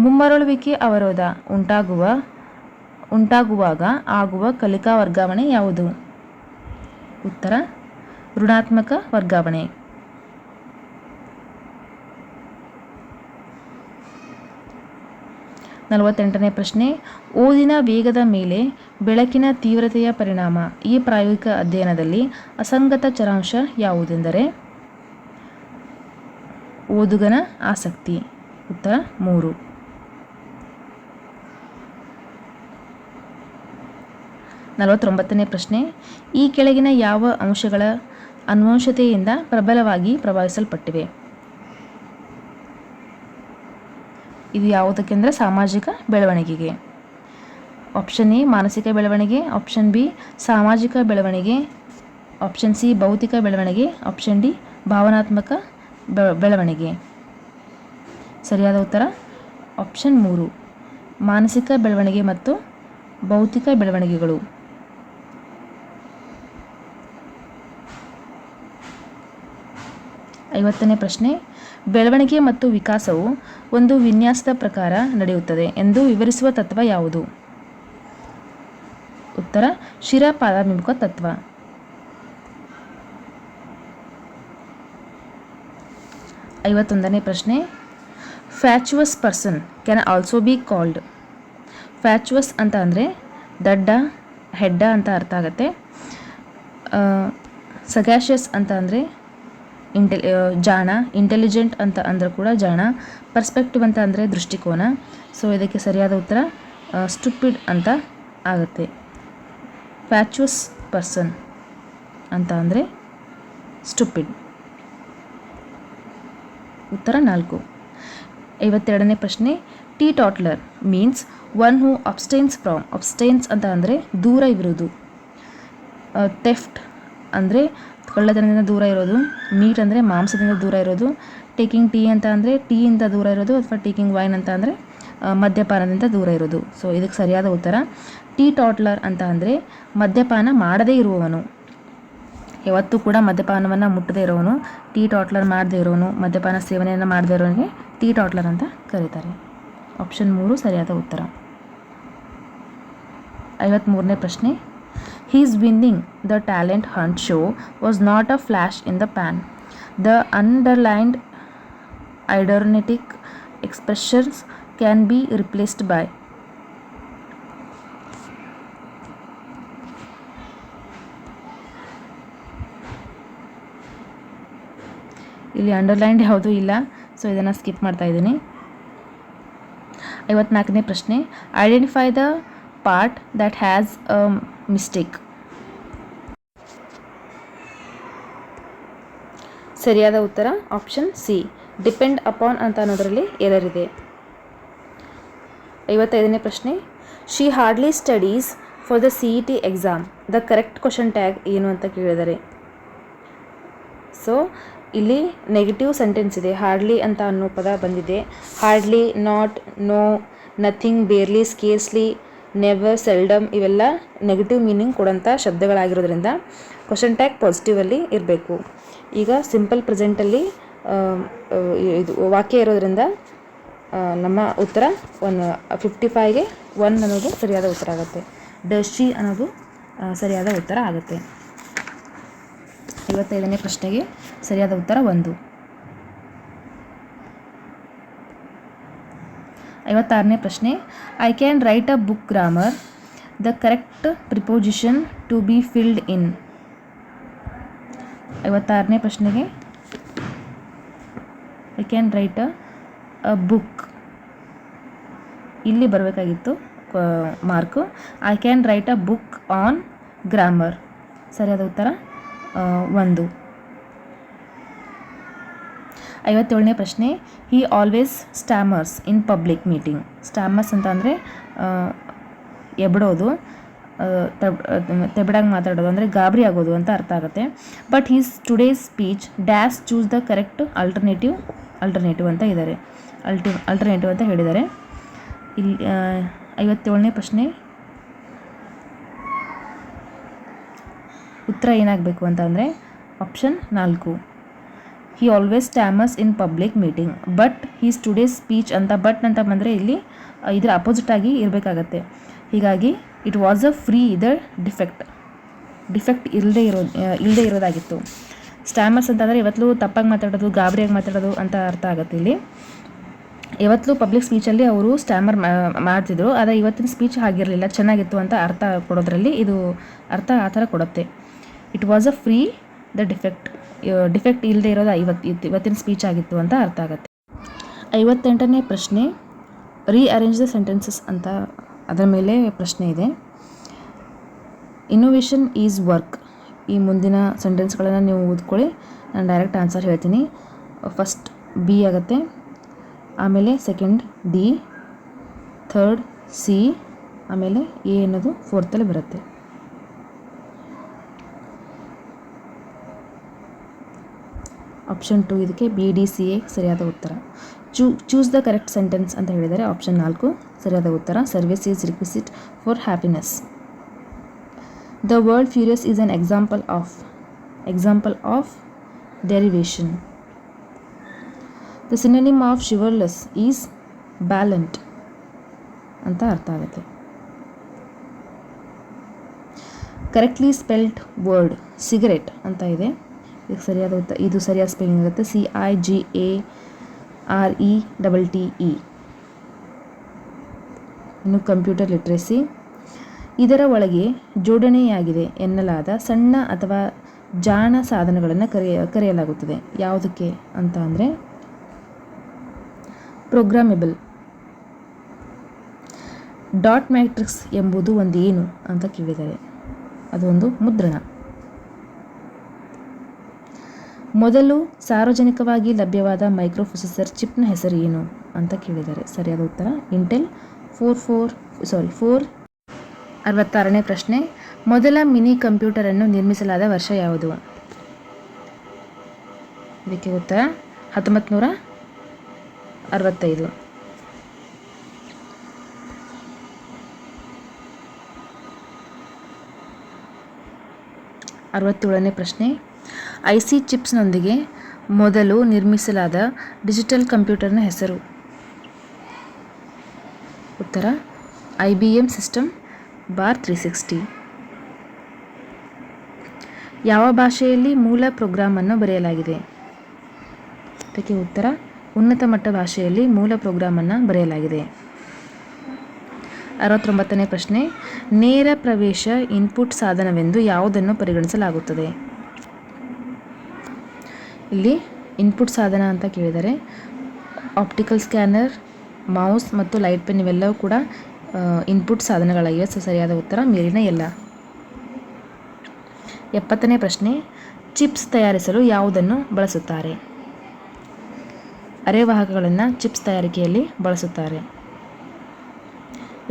ಮುಮ್ಮರಳುವಿಕೆ ಅವರೋಧ ಉಂಟಾಗುವಾಗ ಆಗುವ ಕಲಿಕಾ ವರ್ಗಾವಣೆ ಯಾವುದು? ಉತ್ತರ ಋಣಾತ್ಮಕ ವರ್ಗಾವಣೆ. 48ನೇ ಪ್ರಶ್ನೆ, ಓದಿನ ವೇಗದ ಮೇಲೆ ಬೆಳಕಿನ ತೀವ್ರತೆಯ ಪರಿಣಾಮ. ಈ ಪ್ರಾಯೋಗಿಕ ಅಧ್ಯಯನದಲ್ಲಿ ಅಸಂಗತ ಚರಾಂಶ ಯಾವುದೆಂದರೆ? ಓದುಗನ ಆಸಕ್ತಿ. ಉತ್ತರ 3. 49ನೇ ಪ್ರಶ್ನೆ, ಈ ಕೆಳಗಿನ ಯಾವ ಅಂಶಗಳ ಅನುವಂಶತೆಯಿಂದ ಪ್ರಬಲವಾಗಿ ಪ್ರಭಾವಿಸಲ್ಪಟ್ಟಿವೆ? ಇದು ಯಾವುದಕ್ಕೆ ಅಂದರೆ ಸಾಮಾಜಿಕ ಬೆಳವಣಿಗೆಗೆ. ಆಪ್ಷನ್ ಎ ಮಾನಸಿಕ ಬೆಳವಣಿಗೆ, ಆಪ್ಷನ್ ಬಿ ಸಾಮಾಜಿಕ ಬೆಳವಣಿಗೆ, ಆಪ್ಷನ್ ಸಿ ಭೌತಿಕ ಬೆಳವಣಿಗೆ, ಆಪ್ಷನ್ ಡಿ ಭಾವನಾತ್ಮಕ ಬೆಳವಣಿಗೆ. ಸರಿಯಾದ ಉತ್ತರ ಆಪ್ಷನ್ 3 ಮಾನಸಿಕ ಬೆಳವಣಿಗೆ ಮತ್ತು ಭೌತಿಕ ಬೆಳವಣಿಗೆಗಳು. 50ನೇ ಪ್ರಶ್ನೆ, ಬೆಳವಣಿಗೆ ಮತ್ತು ವಿಕಾಸವು ಒಂದು ವಿನ್ಯಾಸದ ಪ್ರಕಾರ ನಡೆಯುತ್ತದೆ ಎಂದು ವಿವರಿಸುವ ತತ್ವ ಯಾವುದು? ಉತ್ತರ ಶಿರ ಪಾದಾಭಿಮುಖ ತತ್ವ. 51ನೇ ಪ್ರಶ್ನೆ, fatuous person can also be called. Fatuous ಅಂತ ಅಂದರೆ ದಡ್ಡ, ಹೆಡ್ಡ ಅಂತ ಅರ್ಥ ಆಗುತ್ತೆ. ಸಗ್ಯಾಷಿಯಸ್ ಅಂತ ಅಂದರೆ ಜಾಣ, ಇಂಟೆಲಿಜೆಂಟ್ ಅಂತ ಅಂದರೆ ಕೂಡ ಜಾಣ, ಪರ್ಸ್ಪೆಕ್ಟಿವ್ ಅಂತ ಅಂದರೆ ದೃಷ್ಟಿಕೋನ. ಸೊ ಇದಕ್ಕೆ ಸರಿಯಾದ ಉತ್ತರ ಸ್ಟುಪಿಡ್ ಅಂತ ಆಗುತ್ತೆ. ಫ್ಯಾಚುವಸ್ ಪರ್ಸನ್ ಅಂತ ಅಂದರೆ ಸ್ಟುಪಿಡ್. ಉತ್ತರ 4. 52ನೇ ಪ್ರಶ್ನೆ, teetotaller means one who abstains from. Abstains ಅಂತ ಅಂದರೆ ದೂರ ಇರುವುದು. ಥೆಫ್ಟ್ ಅಂದರೆ ಕಳ್ಳತನದಿಂದ ದೂರ ಇರೋದು. ಮೀಟ್ ಅಂದರೆ ಮಾಂಸದಿಂದ ದೂರ ಇರೋದು. ಟೇಕಿಂಗ್ ಟೀ ಅಂತ ಅಂದರೆ ಟೀಯಿಂದ ದೂರ ಇರೋದು, ಅಥವಾ ಟೇಕಿಂಗ್ ವೈನ್ ಅಂತ ಅಂದರೆ ಮದ್ಯಪಾನದಿಂದ ದೂರ ಇರೋದು. ಸೊ ಇದಕ್ಕೆ ಸರಿಯಾದ ಉತ್ತರ ಟೀ ಟಾಟ್ಲರ್ ಅಂತ ಅಂದರೆ ಮದ್ಯಪಾನ ಮಾಡದೇ ಇರುವವನು. ಯಾವತ್ತೂ ಕೂಡ ಮದ್ಯಪಾನವನ್ನು ಮುಟ್ಟದೇ ಇರೋವನು ಟೀ ಟಾಟ್ಲರ್. ಮಾಡದೇ ಇರೋನು, ಮದ್ಯಪಾನ ಸೇವನೆಯನ್ನು ಮಾಡದೇ ಇರೋನಿಗೆ ಟೀ ಟಾಟ್ಲರ್ ಅಂತ ಕರೀತಾರೆ. ಆಪ್ಷನ್ 3 ಸರಿಯಾದ ಉತ್ತರ. 53ನೇ ಪ್ರಶ್ನೆ, he's winning the talent hunt show was not a flash in the pan. The underlined idiomatic expressions can be replaced by. ಇಲ್ಲಿ ಅಂಡರ್ಲೈನ್ಡ್ ಯಾವುದೂ ಇಲ್ಲ, ಸೊ ಇದನ್ನು ಸ್ಕಿಪ್ ಮಾಡ್ತಾ ಇದ್ದೀನಿ. 54ನೇ ಪ್ರಶ್ನೆ, identify the part that has a mistake. ಸರಿಯಾದ ಉತ್ತರ ಆಪ್ಷನ್ ಸಿ, ಡಿಪೆಂಡ್ ಅಪಾನ್ ಅಂತ ಅನ್ನೋದರಲ್ಲಿ ಎರರ್ ಇದೆ. 55ನೇ ಪ್ರಶ್ನೆ, she hardly studies for the CET exam. The correct question tag ಏನು ಅಂತ ಕೇಳಿದರೆ. ಸೊ ಇಲ್ಲಿ ನೆಗೆಟಿವ್ ಸೆಂಟೆನ್ಸ್ ಇದೆ. ಹಾರ್ಡ್ಲಿ ಅಂತ ಅನ್ನೋ ಪದ ಬಂದಿದೆ. Hardly, not, no, nothing, barely, scarcely, never, seldom ಇವೆಲ್ಲ ನೆಗೆಟಿವ್ ಮೀನಿಂಗ್ ಕೊಡೋಂಥ ಶಬ್ದಗಳಾಗಿರೋದ್ರಿಂದ ಕ್ವಶನ್ ಟ್ಯಾಗ್ ಪಾಸಿಟಿವಲ್ಲಿ ಇರಬೇಕು. ಈಗ ಸಿಂಪಲ್ ಪ್ರೆಸೆಂಟಲ್ಲಿ ಇದು ವಾಕ್ಯ ಇರೋದ್ರಿಂದ ನಮ್ಮ ಉತ್ತರ 55ಗೆ 1 ಅನ್ನೋದು ಸರಿಯಾದ ಉತ್ತರ ಆಗುತ್ತೆ. ಡಸ್ ಶಿ ಅನ್ನೋದು ಸರಿಯಾದ ಉತ್ತರ ಆಗುತ್ತೆ. 55ನೇ ಪ್ರಶ್ನೆಗೆ ಸರಿಯಾದ ಉತ್ತರ 1. 56ನೇ ಪ್ರಶ್ನೆ, I can write a book grammar. The correct preposition to be filled in. 56ನೇ ಪ್ರಶ್ನೆಗೆ I can write a book ಇಲ್ಲಿ ಬರಬೇಕಾಗಿತ್ತು mark. I can write a book on grammar. ಸರಿಯಾದ ಉತ್ತರ 1. 57ನೇ ಪ್ರಶ್ನೆ, he always stammers in public meeting. Stammers ಅಂತ ಅಂದರೆ ಎಬ್ಡೋದು, ತೆಬಡಾಗಿ ಮಾತಾಡೋದು, ಅಂದರೆ ಗಾಬರಿ ಆಗೋದು ಅಂತ ಅರ್ಥ ಆಗುತ್ತೆ. But he's today's speech dash choose the correct alternative ಅಂತ ಇದ್ದಾರೆ, ಅಲ್ಟರ್ನೇಟಿವ್ ಅಂತ ಹೇಳಿದ್ದಾರೆ. ಇಲ್ಲಿ 57ನೇ ಪ್ರಶ್ನೆ ಉತ್ತರ ಏನಾಗಬೇಕು ಅಂತ ಅಂದರೆ option 4. He always stammers in public meeting but he's today's speech ಅಂತ ಬಟ್ ಅಂತ ಬಂದರೆ ಇಲ್ಲಿ ಇದರ ಅಪೋಸಿಟ್ ಆಗಿ ಇರಬೇಕಾಗತ್ತೆ. ಹೀಗಾಗಿ it was a free the defect ಇಲ್ಲದೆ ಇರೋದಾಗಿತ್ತು. ಸ್ಟ್ಯಾಮರ್ಸ್ ಅಂತಂದರೆ ಇವತ್ತು ತಪ್ಪಾಗಿ ಮಾತಾಡೋದು, ಗಾಬರಿಯಾಗಿ ಮಾತಾಡೋದು ಅಂತ ಅರ್ಥ ಆಗುತ್ತೆ. ಇಲ್ಲಿ ಯಾವತ್ತೂ ಪಬ್ಲಿಕ್ ಸ್ಪೀಚಲ್ಲಿ ಅವರು ಸ್ಟ್ಯಾಮರ್ ಮಾಡ್ತಿದ್ರು, ಆದರೆ ಇವತ್ತಿನ ಸ್ಪೀಚ್ ಆಗಿರಲಿಲ್ಲ, ಚೆನ್ನಾಗಿತ್ತು ಅಂತ ಅರ್ಥ ಕೊಡೋದ್ರಲ್ಲಿ ಇದು ಅರ್ಥ ಆ ಥರ ಕೊಡುತ್ತೆ. It was a free the defect ಇಲ್ಲದೆ ಇರೋದು ಇವತ್ತಿನ ಸ್ಪೀಚ್ ಆಗಿತ್ತು ಅಂತ ಅರ್ಥ ಆಗುತ್ತೆ. 58ನೇ ಪ್ರಶ್ನೆ, ರೀಅರೇಂಜ್ ದ ಸೆಂಟೆನ್ಸಸ್ ಅಂತ ಅದರ ಮೇಲೆ ಪ್ರಶ್ನೆ ಇದೆ. Innovation is work. ಈ ಮುಂದಿನ ಸೆಂಟೆನ್ಸ್ಗಳನ್ನು ನೀವು ಓದ್ಕೊಳ್ಳಿ, ನಾನು ಡೈರೆಕ್ಟ್ ಆನ್ಸರ್ ಹೇಳ್ತೀನಿ. ಫಸ್ಟ್ ಬಿ ಆಗುತ್ತೆ, ಆಮೇಲೆ ಸೆಕೆಂಡ್ ಡಿ, ಥರ್ಡ್ ಸಿ, ಆಮೇಲೆ ಎ ಅನ್ನೋದು ಫೋರ್ತಲ್ಲಿ ಬರುತ್ತೆ. ಆಪ್ಷನ್ 2 ಇದಕ್ಕೆ ಬಿ ಡಿ ಸಿ ಎ ಸರಿಯಾದ ಉತ್ತರ. ಚೂಸ್ ದ ಕರೆಕ್ಟ್ ಸೆಂಟೆನ್ಸ್ ಅಂತ ಹೇಳಿದರೆ ಆಪ್ಷನ್ 4 ಸರಿಯಾದ ಉತ್ತರ. Service is requisite for happiness. The word furious is an example of derivation. The synonym of shiverless is valiant ಅಂತ ಅರ್ಥ ಆಗುತ್ತೆ. ಕರೆಕ್ಟ್ಲಿ ಸ್ಪೆಲ್ಡ್ ವರ್ಡ್ ಸಿಗರೆಟ್ ಅಂತ ಇದೆ, ಸರಿಯಾದ ಉತ್ತರ. ಇದು ಸರಿಯಾದ ಸ್ಪೆಲ್ಲಿಂಗ್ ಆಗುತ್ತೆ, CIGARETTE. ಇನ್ನು ಕಂಪ್ಯೂಟರ್ ಲಿಟ್ರಸಿ. ಇದರ ಒಳಗೆ ಜೋಡಣೆಯಾಗಿದೆ ಎನ್ನಲಾದ ಸಣ್ಣ ಅಥವಾ ಜಾಣ ಸಾಧನಗಳನ್ನು ಕರೆಯಲಾಗುತ್ತದೆ. ಯಾವುದಕ್ಕೆ ಅಂತ ಅಂದರೆ ಪ್ರೋಗ್ರಾಮೆಬಲ್. ಡಾಟ್ ಮ್ಯಾಟ್ರಿಕ್ಸ್ ಎಂಬುದು ಒಂದು ಏನು ಅಂತ ಕೇಳಿದ್ದಾರೆ, ಅದು ಒಂದು ಮುದ್ರಣ. ಮೊದಲು ಸಾರ್ವಜನಿಕವಾಗಿ ಲಭ್ಯವಾದ ಮೈಕ್ರೋಪ್ರೊಸೆಸರ್ ಚಿಪ್ನ ಹೆಸರು ಏನು ಅಂತ ಕೇಳಿದ್ದಾರೆ. ಸರಿಯಾದ ಉತ್ತರ ಇಂಟೆಲ್ 66ನೇ ಪ್ರಶ್ನೆ, ಮೊದಲ ಮಿನಿ ಕಂಪ್ಯೂಟರನ್ನು ನಿರ್ಮಿಸಲಾದ ವರ್ಷ ಯಾವುದು? ಇದಕ್ಕೆ ಉತ್ತರ 1965. 67ನೇ ಪ್ರಶ್ನೆ, IC ಚಿಪ್ಸ್ನೊಂದಿಗೆ ಮೊದಲು ನಿರ್ಮಿಸಲಾದ ಡಿಜಿಟಲ್ ಕಂಪ್ಯೂಟರ್ನ ಹೆಸರು? ಉತ್ತರ IBM ಸಿಸ್ಟಮ್ ಬಾರ್ 360. ಯಾವ ಭಾಷೆಯಲ್ಲಿ ಮೂಲ ಪ್ರೋಗ್ರಾಮನ್ನು ಬರೆಯಲಾಗಿದೆ? ಇದಕ್ಕೆ ಉತ್ತರ ಉನ್ನತ ಮಟ್ಟ ಭಾಷೆಯಲ್ಲಿ ಮೂಲ ಪ್ರೋಗ್ರಾಮನ್ನು ಬರೆಯಲಾಗಿದೆ. 69ನೇ ಪ್ರಶ್ನೆ, ನೇರ ಪ್ರವೇಶ ಇನ್ಪುಟ್ ಸಾಧನವೆಂದು ಯಾವುದನ್ನು ಪರಿಗಣಿಸಲಾಗುತ್ತದೆ? ಇಲ್ಲಿ ಇನ್ಪುಟ್ ಸಾಧನ ಅಂತ ಕೇಳಿದರೆ ಆಪ್ಟಿಕಲ್ ಸ್ಕ್ಯಾನರ್, ಮೌಸ್ ಮತ್ತು ಲೈಟ್ ಪೆನ್ ಇವೆಲ್ಲವೂ ಕೂಡ ಇನ್ಪುಟ್ ಸಾಧನಗಳಾಗಿವೆ. ಸರಿಯಾದ ಉತ್ತರ ಮೇಲಿನ ಎಲ್ಲ. 70ನೇ ಪ್ರಶ್ನೆ, ಚಿಪ್ಸ್ ತಯಾರಿಸಲು ಯಾವುದನ್ನು ಬಳಸುತ್ತಾರೆ? ಅರೆವಾಹಕಗಳನ್ನು ಚಿಪ್ಸ್ ತಯಾರಿಕೆಯಲ್ಲಿ ಬಳಸುತ್ತಾರೆ.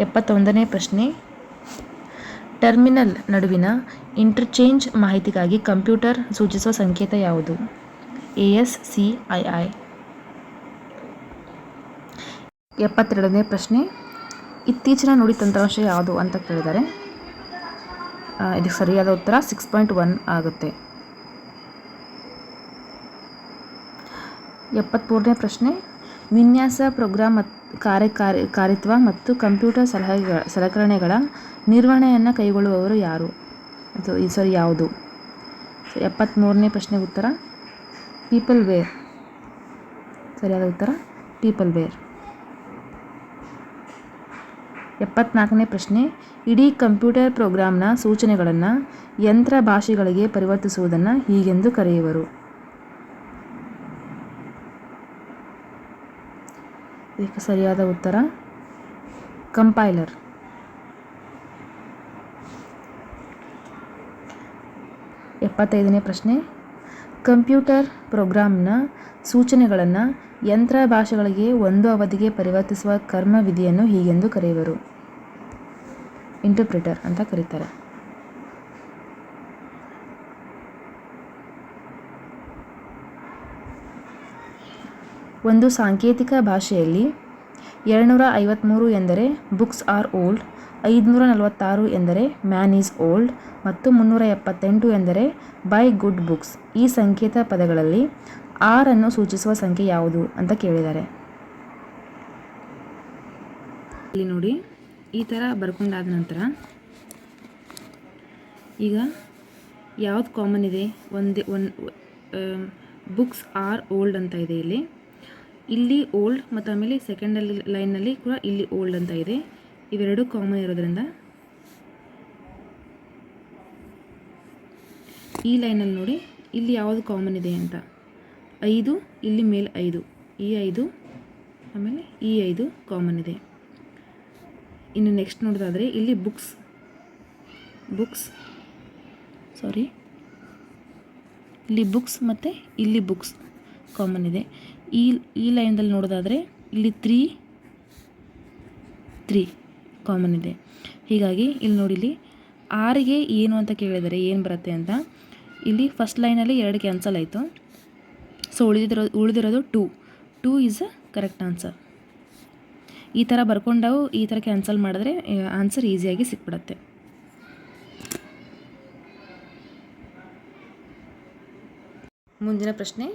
71ನೇ ಪ್ರಶ್ನೆ, ಟರ್ಮಿನಲ್ ನಡುವಿನ ಇಂಟರ್ಚೇಂಜ್ ಮಾಹಿತಿಗಾಗಿ ಕಂಪ್ಯೂಟರ್ ಸೂಚಿಸುವ ಸಂಕೇತ ಯಾವುದು? ASCII. 72ನೇ ಪ್ರಶ್ನೆ, ಇತ್ತೀಚಿನ ನುಡಿ ತಂತ್ರಾಂಶ ಯಾವುದು ಅಂತ ಕೇಳಿದ್ದಾರೆ. ಇದಕ್ಕೆ ಸರಿಯಾದ ಉತ್ತರ 6.1 ಆಗುತ್ತೆ. 73ನೇ ಪ್ರಶ್ನೆ, ವಿನ್ಯಾಸ, ಪ್ರೋಗ್ರಾಮ್ ಕಾರ್ಯಕಾರಿತ್ವ ಮತ್ತು ಕಂಪ್ಯೂಟರ್ ಸಲಕರಣೆಗಳ ನಿರ್ವಹಣೆಯನ್ನು ಕೈಗೊಳ್ಳುವವರು ಯಾರು? ಯಾವುದು? 73ನೇ ಪ್ರಶ್ನೆ ಉತ್ತರ ಪೀಪಲ್ವೇರ್. ಸರಿಯಾದ ಉತ್ತರ ಪೀಪಲ್ವೇರ್. 74ನೇ ಪ್ರಶ್ನೆ, ಇಡೀ ಕಂಪ್ಯೂಟರ್ ಪ್ರೋಗ್ರಾಮ್ನ ಸೂಚನೆಗಳನ್ನು ಯಂತ್ರ ಭಾಷೆಗಳಿಗೆ ಪರಿವರ್ತಿಸುವುದನ್ನು ಹೀಗೆಂದು ಕರೆಯುವರು? ಇದಕ್ಕೆ ಸರಿಯಾದ ಉತ್ತರ ಕಂಪೈಲರ್. 75ನೇ ಪ್ರಶ್ನೆ, ಕಂಪ್ಯೂಟರ್ ಪ್ರೋಗ್ರಾಂನ ಸೂಚನೆಗಳನ್ನು ಯಂತ್ರ ಭಾಷೆಗಳಿಗೆ ಒಂದು ಅವಧಿಗೆ ಪರಿವರ್ತಿಸುವ ಕರ್ಮವಿಧಿಯನ್ನು ಹೀಗೆಂದು ಕರೆಯುವರು. ಇಂಟರ್ಪ್ರಿಟರ್ ಅಂತ ಕರೀತಾರೆ. ಒಂದು ಸಾಂಕೇತಿಕ ಭಾಷೆಯಲ್ಲಿ 253 ಎಂದರೆ ಬುಕ್ಸ್ ಆರ್ ಓಲ್ಡ್, 546 ಎಂದರೆ ಮ್ಯಾನ್ ಈಸ್ ಓಲ್ಡ್ ಮತ್ತು 378 ಎಂದರೆ ಬೈ ಗುಡ್ ಬುಕ್ಸ್. ಈ ಸಂಕೇತ ಪದಗಳಲ್ಲಿ ಆರ್ ಅನ್ನು ಸೂಚಿಸುವ ಸಂಖ್ಯೆ ಯಾವುದು ಅಂತ ಕೇಳಿದ್ದಾರೆ. ಇಲ್ಲಿ ನೋಡಿ, ಈ ಥರ ಬರ್ಕೊಂಡಾದ ನಂತರ ಈಗ ಯಾವ್ದು ಕಾಮನ್ ಇದೆ? ಬುಕ್ಸ್ ಆರ್ ಓಲ್ಡ್ ಅಂತ ಇದೆ ಇಲ್ಲಿ ಓಲ್ಡ್ ಮತ್ತು ಆಮೇಲೆ ಸೆಕೆಂಡಲ್ಲಿ ಲೈನ್ನಲ್ಲಿ ಕೂಡ ಇಲ್ಲಿ ಓಲ್ಡ್ ಅಂತ ಇದೆ. ಇವೆರಡು ಕಾಮನ್ ಇರೋದ್ರಿಂದ ಈ ಲೈನಲ್ಲಿ ನೋಡಿ ಇಲ್ಲಿ ಯಾವುದು ಕಾಮನ್ ಇದೆ ಅಂತ. 5 ಇಲ್ಲಿ ಮೇಲೆ 5, ಈ 5 ಆಮೇಲೆ ಈ 5 ಕಾಮನ್ ಇದೆ. ಇನ್ನು ನೆಕ್ಸ್ಟ್ ನೋಡೋದಾದರೆ ಇಲ್ಲಿ ಇಲ್ಲಿ ಬುಕ್ಸ್ ಮತ್ತು ಇಲ್ಲಿ ಬುಕ್ಸ್ ಕಾಮನ್ ಇದೆ. ಈ ಲೈನ್ದಲ್ಲಿ ನೋಡೋದಾದರೆ ಇಲ್ಲಿ 3 ಕಾಮನ್ ಇದೆ. ಹೀಗಾಗಿ ಇಲ್ಲಿ ನೋಡಿ, ಇಲ್ಲಿ ಆರಿಗೆ ಏನು ಅಂತ ಕೇಳಿದರೆ ಏನು ಬರುತ್ತೆ ಅಂತ. ಇಲ್ಲಿ ಫಸ್ಟ್ ಲೈನಲ್ಲಿ 2 ಕ್ಯಾನ್ಸಲ್ ಆಯಿತು. ಸೊ ಉಳಿದಿರೋದು 2 ಈಸ್ ಅ ಕರೆಕ್ಟ್ ಆನ್ಸರ್. ಈ ಥರ ಬರ್ಕೊಂಡಾವು ಈ ಥರ ಕ್ಯಾನ್ಸಲ್ ಮಾಡಿದ್ರೆ ಆನ್ಸರ್ ಈಸಿಯಾಗಿ ಸಿಕ್ಬಿಡುತ್ತೆ. ಮುಂದಿನ ಪ್ರಶ್ನೆ,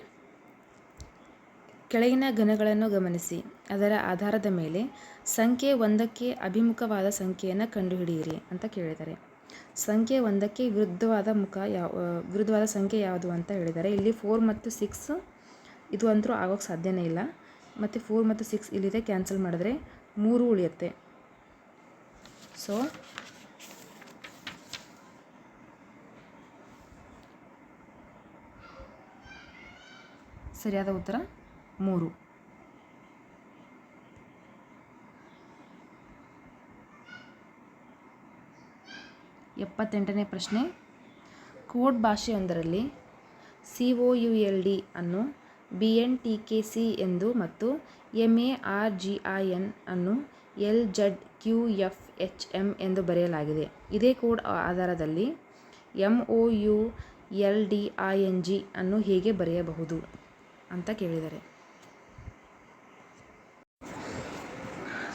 ಕೆಳಗಿನ ಘನಗಳನ್ನು ಗಮನಿಸಿ. ಅದರ ಆಧಾರದ ಮೇಲೆ ಸಂಖ್ಯೆ 1ಕ್ಕೆ ಅಭಿಮುಖವಾದ ಸಂಖ್ಯೆಯನ್ನು ಕಂಡುಹಿಡಿಯಿರಿ ಅಂತ ಕೇಳಿದ್ದಾರೆ. ಸಂಖ್ಯೆ 1ಕ್ಕೆ ವಿರುದ್ಧವಾದ ಸಂಖ್ಯೆ ಯಾವುದು ಅಂತ ಹೇಳಿದ್ದಾರೆ. ಇಲ್ಲಿ 4 ಮತ್ತು 6 ಇದು ಅಂತೂ ಆಗೋಕ್ಕೆ ಸಾಧ್ಯನೇ ಇಲ್ಲ. ಮತ್ತು 4 ಮತ್ತು 6 ಇಲ್ಲಿದೆ, ಕ್ಯಾನ್ಸಲ್ ಮಾಡಿದ್ರೆ 3 ಉಳಿಯುತ್ತೆ. ಸೊ ಸರಿಯಾದ ಉತ್ತರ 3. 78ನೇ ಪ್ರಶ್ನೆ, ಕೋಡ್ ಭಾಷೆಯೊಂದರಲ್ಲಿ COULD ಅನ್ನು BNTKC ಎಂದು ಮತ್ತು MARGIN ಅನ್ನು LZQFHM ಎಂದು ಬರೆಯಲಾಗಿದೆ. ಇದೇ ಕೋಡ್ ಆಧಾರದಲ್ಲಿ MOULDING ಅನ್ನು ಹೇಗೆ ಬರೆಯಬಹುದು ಅಂತ ಕೇಳಿದ್ದಾರೆ.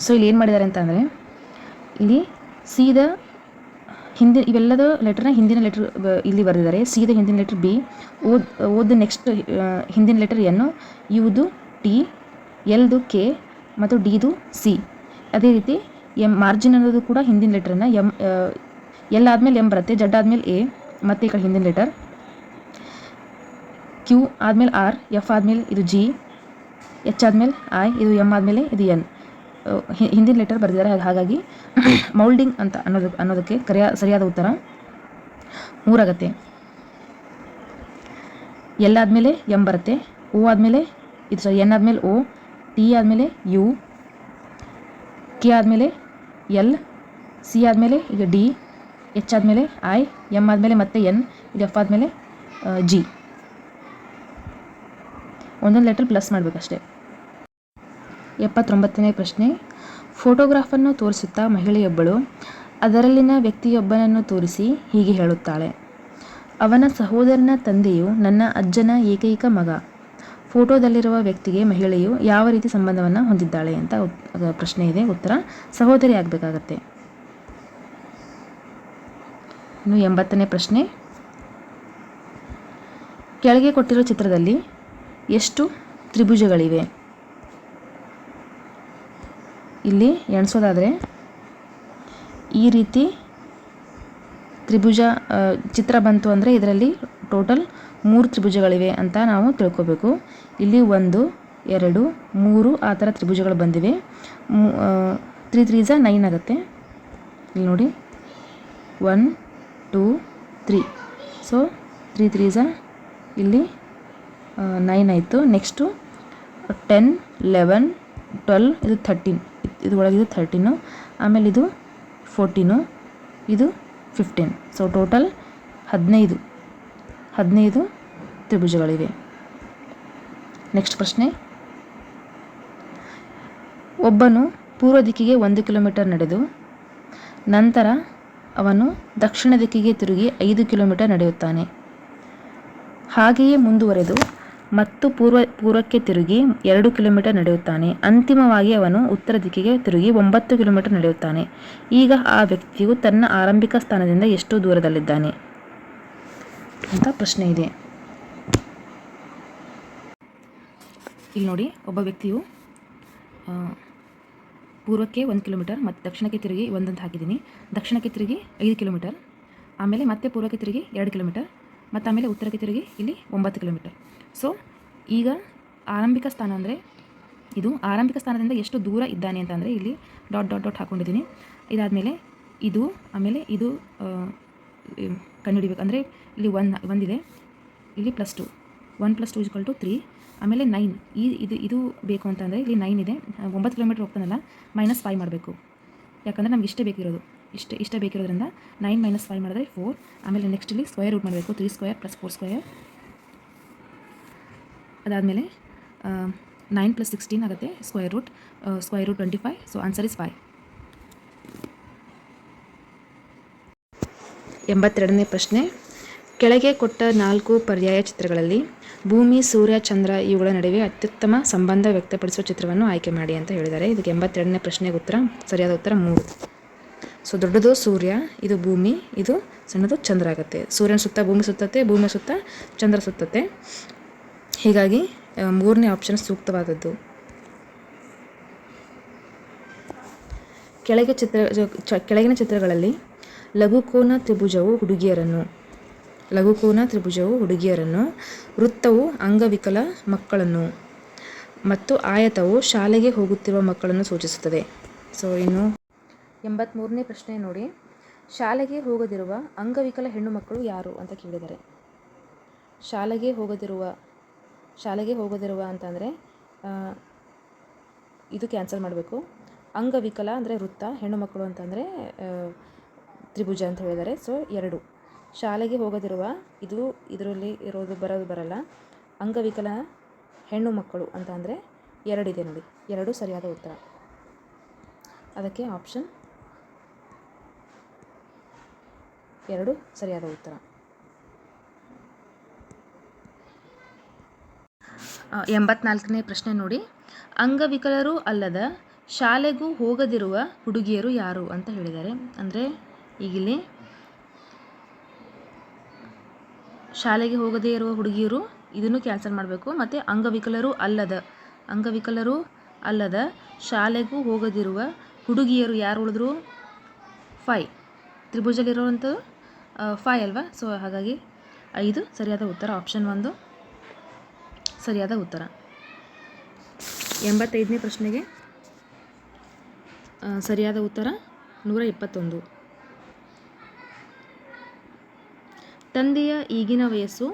ಸೊ ಇಲ್ಲಿ ಏನು ಮಾಡಿದ್ದಾರೆ ಅಂತಂದರೆ, ಇಲ್ಲಿ ಸೀದ ಇವೆಲ್ಲದ ಲೆಟರ್ನ ಹಿಂದಿನ ಲೆಟ್ರ್ ಇಲ್ಲಿ ಬರೆದಿದ್ದಾರೆ. ಸೀದ ಹಿಂದಿನ ಲೆಟ್ರ್ B, ಓದ್ ನೆಕ್ಸ್ಟ್ ಹಿಂದಿನ ಲೆಟರ್ N, ಯುದು T, ಎಲ್ದು K ಮತ್ತು ಡಿದು C. ಅದೇ ರೀತಿ ಮಾರ್ಜಿನ್ ಅನ್ನೋದು ಕೂಡ ಹಿಂದಿನ ಲೆಟ್ರನ್ನು ಎಲ್ ಆದಮೇಲೆ M ಬರುತ್ತೆ, ಜಡ್ ಆದಮೇಲೆ A ಮತ್ತು ಈ ಕಡೆ ಹಿಂದಿನ ಲೆಟರ್, Q ಆದಮೇಲೆ R, F ಆದಮೇಲೆ ಇದು G, H ಆದಮೇಲೆ I, ಇದು M ಆದಮೇಲೆ ಇದು N. ಹಿಂದಿನ ಲೆಟರ್ ಬರೆದಿದ್ದಾರೆ. ಹಾಗಾಗಿ ಮೌಲ್ಡಿಂಗ್ ಅಂತ ಅನ್ನೋದಕ್ಕೆ ಸರಿಯಾದ ಉತ್ತರ 3 ಆಗುತ್ತೆ. ಎಲ್ ಆದಮೇಲೆ M ಬರುತ್ತೆ, O ಆದಮೇಲೆ N ಆದಮೇಲೆ O, T ಆದಮೇಲೆ U, K ಆದಮೇಲೆ L, C ಆದಮೇಲೆ ಈಗ D, H ಆದಮೇಲೆ I, M ಆದಮೇಲೆ ಮತ್ತೆ N, ಇದು F ಆದಮೇಲೆ G. ಒಂದೊಂದು ಲೆಟರ್ ಪ್ಲಸ್ ಮಾಡಬೇಕಷ್ಟೆ. 79ನೇ ಪ್ರಶ್ನೆ, ಫೋಟೋಗ್ರಾಫನ್ನು ತೋರಿಸುತ್ತಾ ಮಹಿಳೆಯೊಬ್ಬಳು ಅದರಲ್ಲಿನ ವ್ಯಕ್ತಿಯೊಬ್ಬನನ್ನು ತೋರಿಸಿ ಹೀಗೆ ಹೇಳುತ್ತಾಳೆ: ಅವನ ಸಹೋದರನ ತಂದೆಯು ನನ್ನ ಅಜ್ಜನ ಏಕೈಕ ಮಗ. ಫೋಟೋದಲ್ಲಿರುವ ವ್ಯಕ್ತಿಗೆ ಮಹಿಳೆಯು ಯಾವ ರೀತಿ ಸಂಬಂಧವನ್ನು ಹೊಂದಿದ್ದಾಳೆ ಅಂತ ಪ್ರಶ್ನೆ ಇದೆ. ಉತ್ತರ ಸಹೋದರಿ ಆಗಬೇಕಾಗತ್ತೆ. ಇನ್ನು 80ನೇ ಪ್ರಶ್ನೆ, ಕೆಳಗೆ ಕೊಟ್ಟಿರೋ ಚಿತ್ರದಲ್ಲಿ ಎಷ್ಟು ತ್ರಿಭುಜಗಳಿವೆ? ಇಲ್ಲಿ ಎಣಿಸೋದಾದರೆ ಈ ರೀತಿ ತ್ರಿಭುಜ ಚಿತ್ರ ಬಂತು ಅಂದರೆ ಇದರಲ್ಲಿ ಟೋಟಲ್ 3 ತ್ರಿಭುಜಗಳಿವೆ ಅಂತ ನಾವು ತಿಳ್ಕೊಬೇಕು. ಇಲ್ಲಿ 1, 2, 3 ಆ ಥರ ತ್ರಿಭುಜಗಳು ಬಂದಿವೆ. 3 3 9 ಆಗುತ್ತೆ. ಇಲ್ಲಿ ನೋಡಿ 1 2 3. ಸೊ 3 3 ಇಲ್ಲಿ 9 ಆಯಿತು. ನೆಕ್ಸ್ಟು 10 11 12 ಇದು 13, ಇದು ಒಳಗಿದು 13. ಆಮೇಲೆ ಇದು 14, ಇದು 15. So total 15 ತ್ರಿಭುಜಗಳಿವೆ. ನೆಕ್ಸ್ಟ್ ಪ್ರಶ್ನೆ, ಒಬ್ಬನು ಪೂರ್ವ ದಿಕ್ಕಿಗೆ 1 ಕಿಲೋಮೀಟರ್ ನಡೆದು ನಂತರ ಅವನು ದಕ್ಷಿಣ ದಿಕ್ಕಿಗೆ ತಿರುಗಿ 5 ಕಿಲೋಮೀಟರ್ ನಡೆಯುತ್ತಾನೆ. ಹಾಗೆಯೇ ಮುಂದುವರೆದು ಮತ್ತು ಪೂರ್ವಕ್ಕೆ ತಿರುಗಿ 2 ಕಿಲೋಮೀಟರ್ ನಡೆಯುತ್ತಾನೆ. ಅಂತಿಮವಾಗಿ ಅವನು ಉತ್ತರ ದಿಕ್ಕಿಗೆ ತಿರುಗಿ 9 ಕಿಲೋಮೀಟರ್ ನಡೆಯುತ್ತಾನೆ. ಈಗ ಆ ವ್ಯಕ್ತಿಯು ತನ್ನ ಆರಂಭಿಕ ಸ್ಥಾನದಿಂದ ಎಷ್ಟು ದೂರದಲ್ಲಿದ್ದಾನೆ ಅಂತ ಪ್ರಶ್ನೆ ಇದೆ. ಇಲ್ಲಿ ನೋಡಿ, ಒಬ್ಬ ವ್ಯಕ್ತಿಯು ಪೂರ್ವಕ್ಕೆ 1 ಕಿಲೋಮೀಟರ್ ಮತ್ತು ದಕ್ಷಿಣಕ್ಕೆ ತಿರುಗಿ 1 ಅಂತ ಹಾಕಿದ್ದೀನಿ. ದಕ್ಷಿಣಕ್ಕೆ ತಿರುಗಿ 5 ಕಿಲೋಮೀಟರ್, ಆಮೇಲೆ ಮತ್ತೆ ಪೂರ್ವಕ್ಕೆ ತಿರುಗಿ 2 ಕಿಲೋಮೀಟರ್, ಮತ್ತು ಆಮೇಲೆ ಉತ್ತರಕ್ಕೆ ತಿರುಗಿ ಇಲ್ಲಿ 9 ಕಿಲೋಮೀಟರ್. ಸೊ ಈಗ ಆರಂಭಿಕ ಸ್ಥಾನ ಅಂದರೆ ಇದು ಆರಂಭಿಕ ಸ್ಥಾನದಿಂದ ಎಷ್ಟು ದೂರ ಇದ್ದಾನೆ ಅಂತಂದರೆ ಇಲ್ಲಿ ಡಾಟ್ ಡಾಟ್ ಡಾಟ್ ಹಾಕ್ಕೊಂಡಿದ್ದೀನಿ. ಇದಾದಮೇಲೆ ಇದು, ಆಮೇಲೆ ಇದು ಕಂಡುಹಿಡಿಬೇಕು. ಅಂದರೆ ಇಲ್ಲಿ 1 ಇದೆ, ಇಲ್ಲಿ +2, 1 + 2 = 3, ಆಮೇಲೆ 9. ಇದು ಬೇಕು ಅಂತಂದರೆ ಇಲ್ಲಿ 9 ಇದೆ, 9 ಕಿಲೋಮೀಟರ್ ಹೋಗ್ತಾನಲ್ಲ, -5 ಮಾಡಬೇಕು. ಯಾಕಂದರೆ ನಮ್ಗೆ ಇಷ್ಟೇ ಬೇಕಿರೋದು, ಇಷ್ಟೇ ಬೇಕಿರೋದ್ರಿಂದ 9 - 5 ಮಾಡಿದ್ರೆ 4. ಆಮೇಲೆ ನೆಕ್ಸ್ಟ್ ಇಲ್ಲಿ ಸ್ಕ್ವೇರ್ ರೂಟ್ ಮಾಡಬೇಕು, 3² + 4². ಅದಾದಮೇಲೆ 9 + 16 ಆಗುತ್ತೆ, square root 25. So answer is 5. 82ನೇ ಪ್ರಶ್ನೆ, ಕೆಳಗೆ ಕೊಟ್ಟ 4 ಪರ್ಯಾಯ ಚಿತ್ರಗಳಲ್ಲಿ ಭೂಮಿ, ಸೂರ್ಯ, ಚಂದ್ರ ಇವುಗಳ ನಡುವೆ ಅತ್ಯುತ್ತಮ ಸಂಬಂಧ ವ್ಯಕ್ತಪಡಿಸುವ ಚಿತ್ರವನ್ನು ಆಯ್ಕೆ ಮಾಡಿ ಅಂತ ಹೇಳಿದ್ದಾರೆ. ಇದಕ್ಕೆ 82ನೇ ಪ್ರಶ್ನೆಗೆ ಸರಿಯಾದ ಉತ್ತರ 3. ಸೊ ದೊಡ್ಡದು ಸೂರ್ಯ, ಇದು ಭೂಮಿ, ಇದು ಸಣ್ಣದು ಚಂದ್ರ ಆಗುತ್ತೆ. ಸೂರ್ಯನ ಸುತ್ತ ಭೂಮಿ ಸುತ್ತತ್ತೆ, ಭೂಮಿಯ ಸುತ್ತ ಚಂದ್ರ ಸುತ್ತತ್ತೆ. ಹೀಗಾಗಿ 3ನೇ ಆಪ್ಷನ್ ಸೂಕ್ತವಾದದ್ದು. ಕೆಳಗಿನ ಚಿತ್ರಗಳಲ್ಲಿ ಲಘುಕೋನ ತ್ರಿಭುಜವು ಹುಡುಗಿಯರನ್ನು, ವೃತ್ತವು ಅಂಗವಿಕಲ ಮಕ್ಕಳನ್ನು ಮತ್ತು ಆಯತವು ಶಾಲೆಗೆ ಹೋಗುತ್ತಿರುವ ಮಕ್ಕಳನ್ನು ಸೂಚಿಸುತ್ತದೆ. ಸೊ ಇನ್ನು 83ನೇ ಪ್ರಶ್ನೆ ನೋಡಿ, ಶಾಲೆಗೆ ಹೋಗದಿರುವ ಅಂಗವಿಕಲ ಹೆಣ್ಣು ಮಕ್ಕಳು ಯಾರು ಅಂತ ಕೇಳಿದ್ದಾರೆ. ಶಾಲೆಗೆ ಹೋಗದಿರುವ ಅಂತಂದರೆ ಇದು ಕ್ಯಾನ್ಸಲ್ ಮಾಡಬೇಕು. ಅಂಗವಿಕಲ ಅಂದರೆ ವೃತ್ತ, ಹೆಣ್ಣು ಮಕ್ಕಳು ಅಂತಂದರೆ ತ್ರಿಭುಜ ಅಂತ ಹೇಳಿದ್ದಾರೆ. ಸೊ 2. ಶಾಲೆಗೆ ಹೋಗದಿರುವ ಇದರಲ್ಲಿ ಬರಲ್ಲ. ಅಂಗವಿಕಲ ಹೆಣ್ಣು ಮಕ್ಕಳು ಅಂತ ಅಂದರೆ 2 ಇದೆ ನೋಡಿ, 2 ಸರಿಯಾದ ಉತ್ತರ. ಅದಕ್ಕೆ ಆಪ್ಷನ್ 2 ಸರಿಯಾದ ಉತ್ತರ. 84ನೇ ಪ್ರಶ್ನೆ ನೋಡಿ, ಅಂಗವಿಕಲರು ಅಲ್ಲದ ಶಾಲೆಗೂ ಹೋಗದಿರುವ ಹುಡುಗಿಯರು ಯಾರು ಅಂತ ಹೇಳಿದ್ದಾರೆ. ಅಂದರೆ ಈಗಿಲ್ಲಿ ಶಾಲೆಗೆ ಹೋಗದೇ ಇರುವ ಹುಡುಗಿಯರು, ಇದನ್ನು ಕ್ಯಾನ್ಸಲ್ ಮಾಡಬೇಕು. ಮತ್ತು ಅಂಗವಿಕಲರು ಅಲ್ಲದ ಶಾಲೆಗೂ ಹೋಗದಿರುವ ಹುಡುಗಿಯರು ಯಾರು ಉಳಿದ್ರು? 5. ತ್ರಿಭುಜದಲ್ಲಿರುವಂಥದ್ದು 5 ಅಲ್ವಾ? ಸೊ ಹಾಗಾಗಿ 5 ಸರಿಯಾದ ಉತ್ತರ. ಆಪ್ಷನ್ 1 ಸರಿಯಾದ ಉತ್ತರ. 85ನೇ ಪ್ರಶ್ನೆಗೆ ಸರಿಯಾದ ಉತ್ತರ 121. ತಂದೆಯ ಈಗಿನ ವಯಸ್ಸು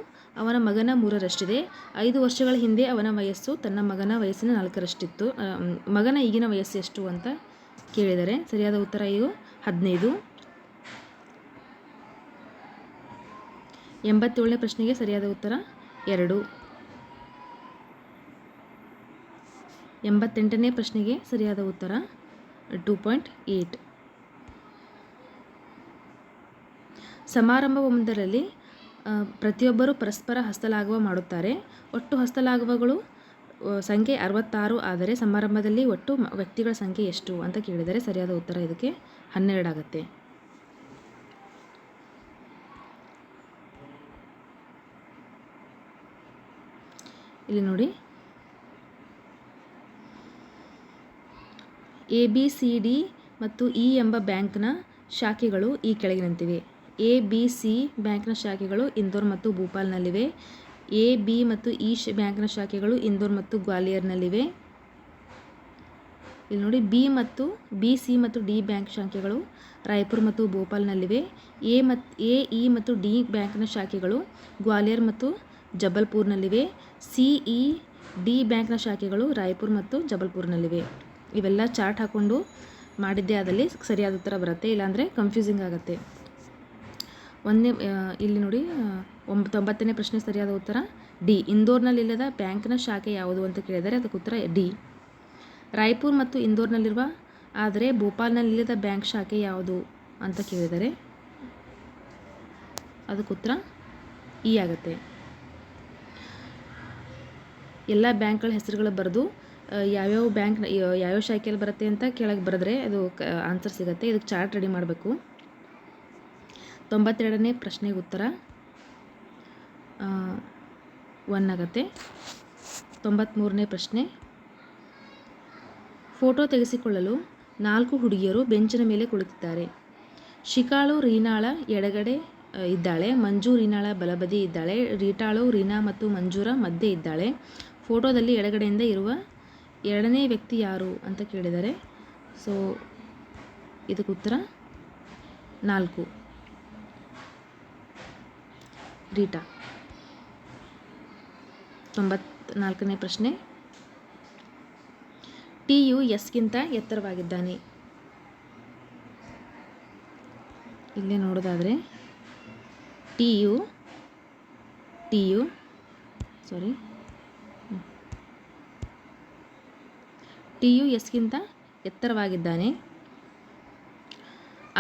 ಅವನ ಮಗನ 3ರಷ್ಟಿದೆ. 5 ವರ್ಷಗಳ ಹಿಂದೆ ಅವನ ವಯಸ್ಸು ತನ್ನ ಮಗನ ವಯಸ್ಸಿನ 4ರಷ್ಟಿತ್ತು. ಮಗನ ಈಗಿನ ವಯಸ್ಸು ಎಷ್ಟು ಅಂತ ಕೇಳಿದರೆ ಸರಿಯಾದ ಉತ್ತರ ಈಗ 15. 87ನೇ ಪ್ರಶ್ನೆಗೆ ಸರಿಯಾದ ಉತ್ತರ 2. 88ನೇ ಪ್ರಶ್ನೆಗೆ ಸರಿಯಾದ ಉತ್ತರ 2.8. ಸಮಾರಂಭವೊಂದರಲ್ಲಿ ಪ್ರತಿಯೊಬ್ಬರೂ ಪರಸ್ಪರ ಹಸ್ತಲಾಘವ ಮಾಡುತ್ತಾರೆ. ಒಟ್ಟು ಹಸ್ತಲಾಘವಗಳು ಸಂಖ್ಯೆ 66 ಆದರೆ ಸಮಾರಂಭದಲ್ಲಿ ಒಟ್ಟು ವ್ಯಕ್ತಿಗಳ ಸಂಖ್ಯೆ ಎಷ್ಟು ಅಂತ ಕೇಳಿದರೆ ಸರಿಯಾದ ಉತ್ತರ ಇದಕ್ಕೆ 12 ಆಗುತ್ತೆ. ಇಲ್ಲಿ ನೋಡಿ, ABCD ಮತ್ತು E ಎಂಬ ಬ್ಯಾಂಕ್ನ ಶಾಖೆಗಳು ಈ ಕೆಳಗಿನಂತಿವೆ. ABC ಬ್ಯಾಂಕ್ನ ಶಾಖೆಗಳು ಇಂದೋರ್ ಮತ್ತು ಭೋಪಾಲ್ನಲ್ಲಿವೆ. AB ಮತ್ತು E ಬ್ಯಾಂಕ್ನ ಶಾಖೆಗಳು ಇಂದೋರ್ ಮತ್ತು ಗ್ವಾಲಿಯರ್ನಲ್ಲಿವೆ. ಇಲ್ಲಿ ನೋಡಿ, BC ಮತ್ತು D ಬ್ಯಾಂಕ್ ಶಾಖೆಗಳು ರಾಯ್ಪುರ್ ಮತ್ತು ಭೋಪಾಲ್ನಲ್ಲಿವೆ. E ಮತ್ತು D ಬ್ಯಾಂಕ್ನ ಶಾಖೆಗಳು ಗ್ವಾಲಿಯರ್ ಮತ್ತು ಜಬಲ್ಪುರ್ನಲ್ಲಿವೆ. CED ಬ್ಯಾಂಕ್ನ ಶಾಖೆಗಳು ರಾಯ್ಪುರ್ ಮತ್ತು ಜಬಲ್ಪುರ್ನಲ್ಲಿವೆ. ಇವೆಲ್ಲ ಚಾರ್ಟ್ ಹಾಕ್ಕೊಂಡು ಮಾಡಿದ್ದೇ ಆದಲ್ಲಿ ಸರಿಯಾದ ಉತ್ತರ ಬರುತ್ತೆ, ಇಲ್ಲಾಂದರೆ ಕನ್ಫ್ಯೂಸಿಂಗ್ ಆಗುತ್ತೆ. ಇಲ್ಲಿ ನೋಡಿ 90ನೇ ಪ್ರಶ್ನೆ ಸರಿಯಾದ ಉತ್ತರ ಡಿ. ಇಂದೋರ್ನಲ್ಲಿಲ್ಲದ ಬ್ಯಾಂಕ್ನ ಶಾಖೆ ಯಾವುದು ಅಂತ ಕೇಳಿದರೆ ಅದಕ್ಕೆ ಉತ್ತರ ಡಿ. ರಾಯ್ಪುರ್ ಮತ್ತು ಇಂದೋರ್ನಲ್ಲಿರುವ ಆದರೆ ಭೋಪಾಲ್ನಲ್ಲಿಲ್ಲದ ಬ್ಯಾಂಕ್ ಶಾಖೆ ಯಾವುದು ಅಂತ ಕೇಳಿದರೆ ಅದಕ್ಕೆ ಉತ್ತರ ಇ ಆಗುತ್ತೆ. ಎಲ್ಲ ಬ್ಯಾಂಕ್ಗಳ ಹೆಸರುಗಳು ಬರೆದು ಯಾವ್ಯಾವ ಬ್ಯಾಂಕ್ ಯಾವ್ಯಾವ ಶಾಖೆಯಲ್ಲಿ ಬರುತ್ತೆ ಅಂತ ಕೆಳಗೆ ಬರೆದ್ರೆ ಅದು ಆನ್ಸರ್ ಸಿಗುತ್ತೆ. ಇದಕ್ಕೆ ಚಾರ್ಟ್ ರೆಡಿ ಮಾಡಬೇಕು. 92ನೇ ಪ್ರಶ್ನೆಗೆ ಉತ್ತರ 1 ಆಗುತ್ತೆ. 93ನೇ ಪ್ರಶ್ನೆ, ಫೋಟೋ ತೆಗೆಸಿಕೊಳ್ಳಲು 4 ಹುಡುಗಿಯರು ಬೆಂಚಿನ ಮೇಲೆ ಕುಳಿತಿದ್ದಾರೆ. ಶಿಕಾಳು ರೀನಾಳ ಎಡಗಡೆ ಇದ್ದಾಳೆ, ಮಂಜು ರೀನಾಳ ಬಲಬದಿ ಇದ್ದಾಳೆ, ರೀಟಾಳು ರೀನಾ ಮತ್ತು ಮಂಜೂರ ಮಧ್ಯೆ ಇದ್ದಾಳೆ. ಫೋಟೋದಲ್ಲಿ ಎಡಗಡೆಯಿಂದ ಇರುವ ಎರಡನೇ ವ್ಯಕ್ತಿ ಯಾರು ಅಂತ ಕೇಳಿದ್ದಾರೆ. ಸೊ ಇದಕ್ಕೆ ಉತ್ತರ 4 ರೀಟಾ. 94ನೇ ಪ್ರಶ್ನೆ, ಟಿ ಯು ಎಸ್ಗಿಂತ ಎತ್ತರವಾಗಿದ್ದಾನೆ. ಇಲ್ಲೇ ನೋಡೋದಾದರೆ ಟಿ ಯು ಎಸ್ಗಿಂತ ಎತ್ತರವಾಗಿದ್ದಾನೆ,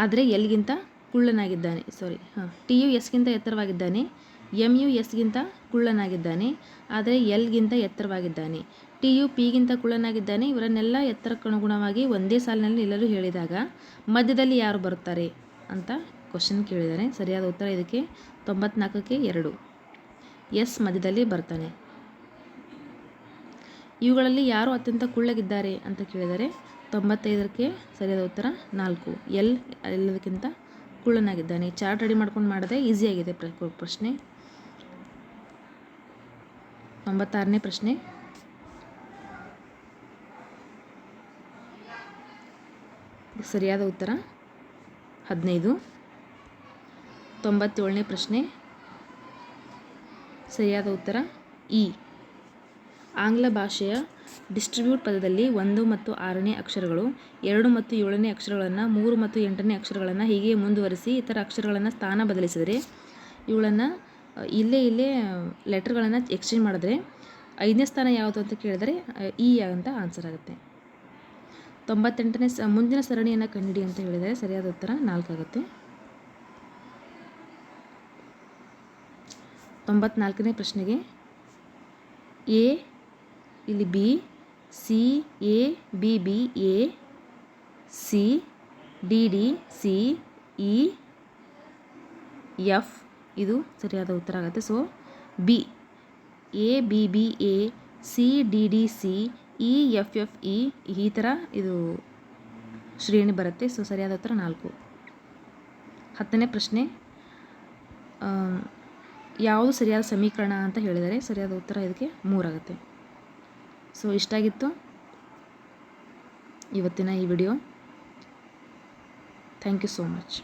ಆದರೆ ಎಲ್ಗಿಂತ ಕುಳ್ಳನಾಗಿದ್ದಾನೆ. ಟಿ ಯು ಎಸ್ಗಿಂತ ಎತ್ತರವಾಗಿದ್ದಾನೆ, ಎಮ್ ಯು ಎಸ್ಗಿಂತ ಕುಳ್ಳನಾಗಿದ್ದಾನೆ, ಆದರೆ ಎಲ್ಗಿಂತ ಎತ್ತರವಾಗಿದ್ದಾನೆ. T U ಪಿಗಿಂತ ಕುಳ್ಳನಾಗಿದ್ದಾನೆ. ಇವರನ್ನೆಲ್ಲ ಎತ್ತರಕ್ಕನುಗುಣವಾಗಿ ಒಂದೇ ಸಾಲಿನಲ್ಲಿ ನಿಲ್ಲಲು ಹೇಳಿದಾಗ ಮಧ್ಯದಲ್ಲಿ ಯಾರು ಬರುತ್ತಾರೆ ಅಂತ ಕ್ವಶನ್ ಕೇಳಿದ್ದಾರೆ. ಸರಿಯಾದ ಉತ್ತರ ಇದಕ್ಕೆ 94ಕ್ಕೆ 2 ಎಸ್ ಮಧ್ಯದಲ್ಲಿ ಬರ್ತಾನೆ. ಇವುಗಳಲ್ಲಿ ಯಾರು ಅತ್ಯಂತ ಕುಳ್ಳಗಿದ್ದಾರೆ ಅಂತ ಕೇಳಿದರೆ 95ಕ್ಕೆ ಸರಿಯಾದ ಉತ್ತರ 4 ಎಲ್ ಎಲ್ಲದಕ್ಕಿಂತ ಕುಳ್ಳನಾಗಿದ್ದಾನೆ. ಚಾರ್ಟ್ ರೆಡಿ ಮಾಡ್ಕೊಂಡು ಮಾಡಿದೆ, ಈಸಿಯಾಗಿದೆ ಪ್ರಶ್ನೆ. 96ನೇ ಪ್ರಶ್ನೆ, ಸರಿಯಾದ ಉತ್ತರ 15. 97ನೇ ಪ್ರಶ್ನೆ, ಸರಿಯಾದ ಉತ್ತರ ಇ. ಆಂಗ್ಲ ಭಾಷೆಯ ಡಿಸ್ಟ್ರಿಬ್ಯೂಟ್ ಪದದಲ್ಲಿ 1 ಮತ್ತು 6ನೇ ಅಕ್ಷರಗಳು, 2 ಮತ್ತು 7ನೇ ಅಕ್ಷರಗಳನ್ನು, 3 ಮತ್ತು 8ನೇ ಅಕ್ಷರಗಳನ್ನು ಹೀಗೆ ಮುಂದುವರಿಸಿ ಇತರ ಅಕ್ಷರಗಳನ್ನು ಸ್ಥಾನ ಬದಲಿಸಿದರೆ ಇವುಗಳನ್ನು ಇಲ್ಲೇ ಲೆಟರ್ಗಳನ್ನು ಎಕ್ಸ್ಚೇಂಜ್ ಮಾಡಿದ್ರೆ 5ನೇ ಸ್ಥಾನ ಯಾವುದು ಅಂತ ಕೇಳಿದರೆ ಇ ಅಂತ ಆನ್ಸರ್ ಆಗುತ್ತೆ. 98ನೇ ಮುಂದಿನ ಸರಣಿಯನ್ನು ಕಂಡುಹಿಡಿ ಅಂತ ಹೇಳಿದರೆ ಸರಿಯಾದ ಉತ್ತರ 4 ಆಗುತ್ತೆ. 94ನೇ ಪ್ರಶ್ನೆಗೆ ಎ, ಇಲ್ಲಿ B, C, A, B, B, A, C, D, D, C, E, F ಇದು ಸರಿಯಾದ ಉತ್ತರ ಆಗುತ್ತೆ. So B, A, B, B, A, C, D, D, C, E, F, F, E ಈ ಥರ ಇದು ಶ್ರೇಣಿ ಬರುತ್ತೆ. ಸೊ ಸರಿಯಾದ ಉತ್ತರ 4. 10ನೇ ಪ್ರಶ್ನೆ, ಯಾವುದು ಸರಿಯಾದ ಸಮೀಕರಣ ಅಂತ ಹೇಳಿದರೆ ಸರಿಯಾದ ಉತ್ತರ ಇದಕ್ಕೆ 3 ಆಗುತ್ತೆ. ಸೊ ಇಷ್ಟಾಗಿತ್ತು ಇವತ್ತಿನ ಈ video. Thank you so much.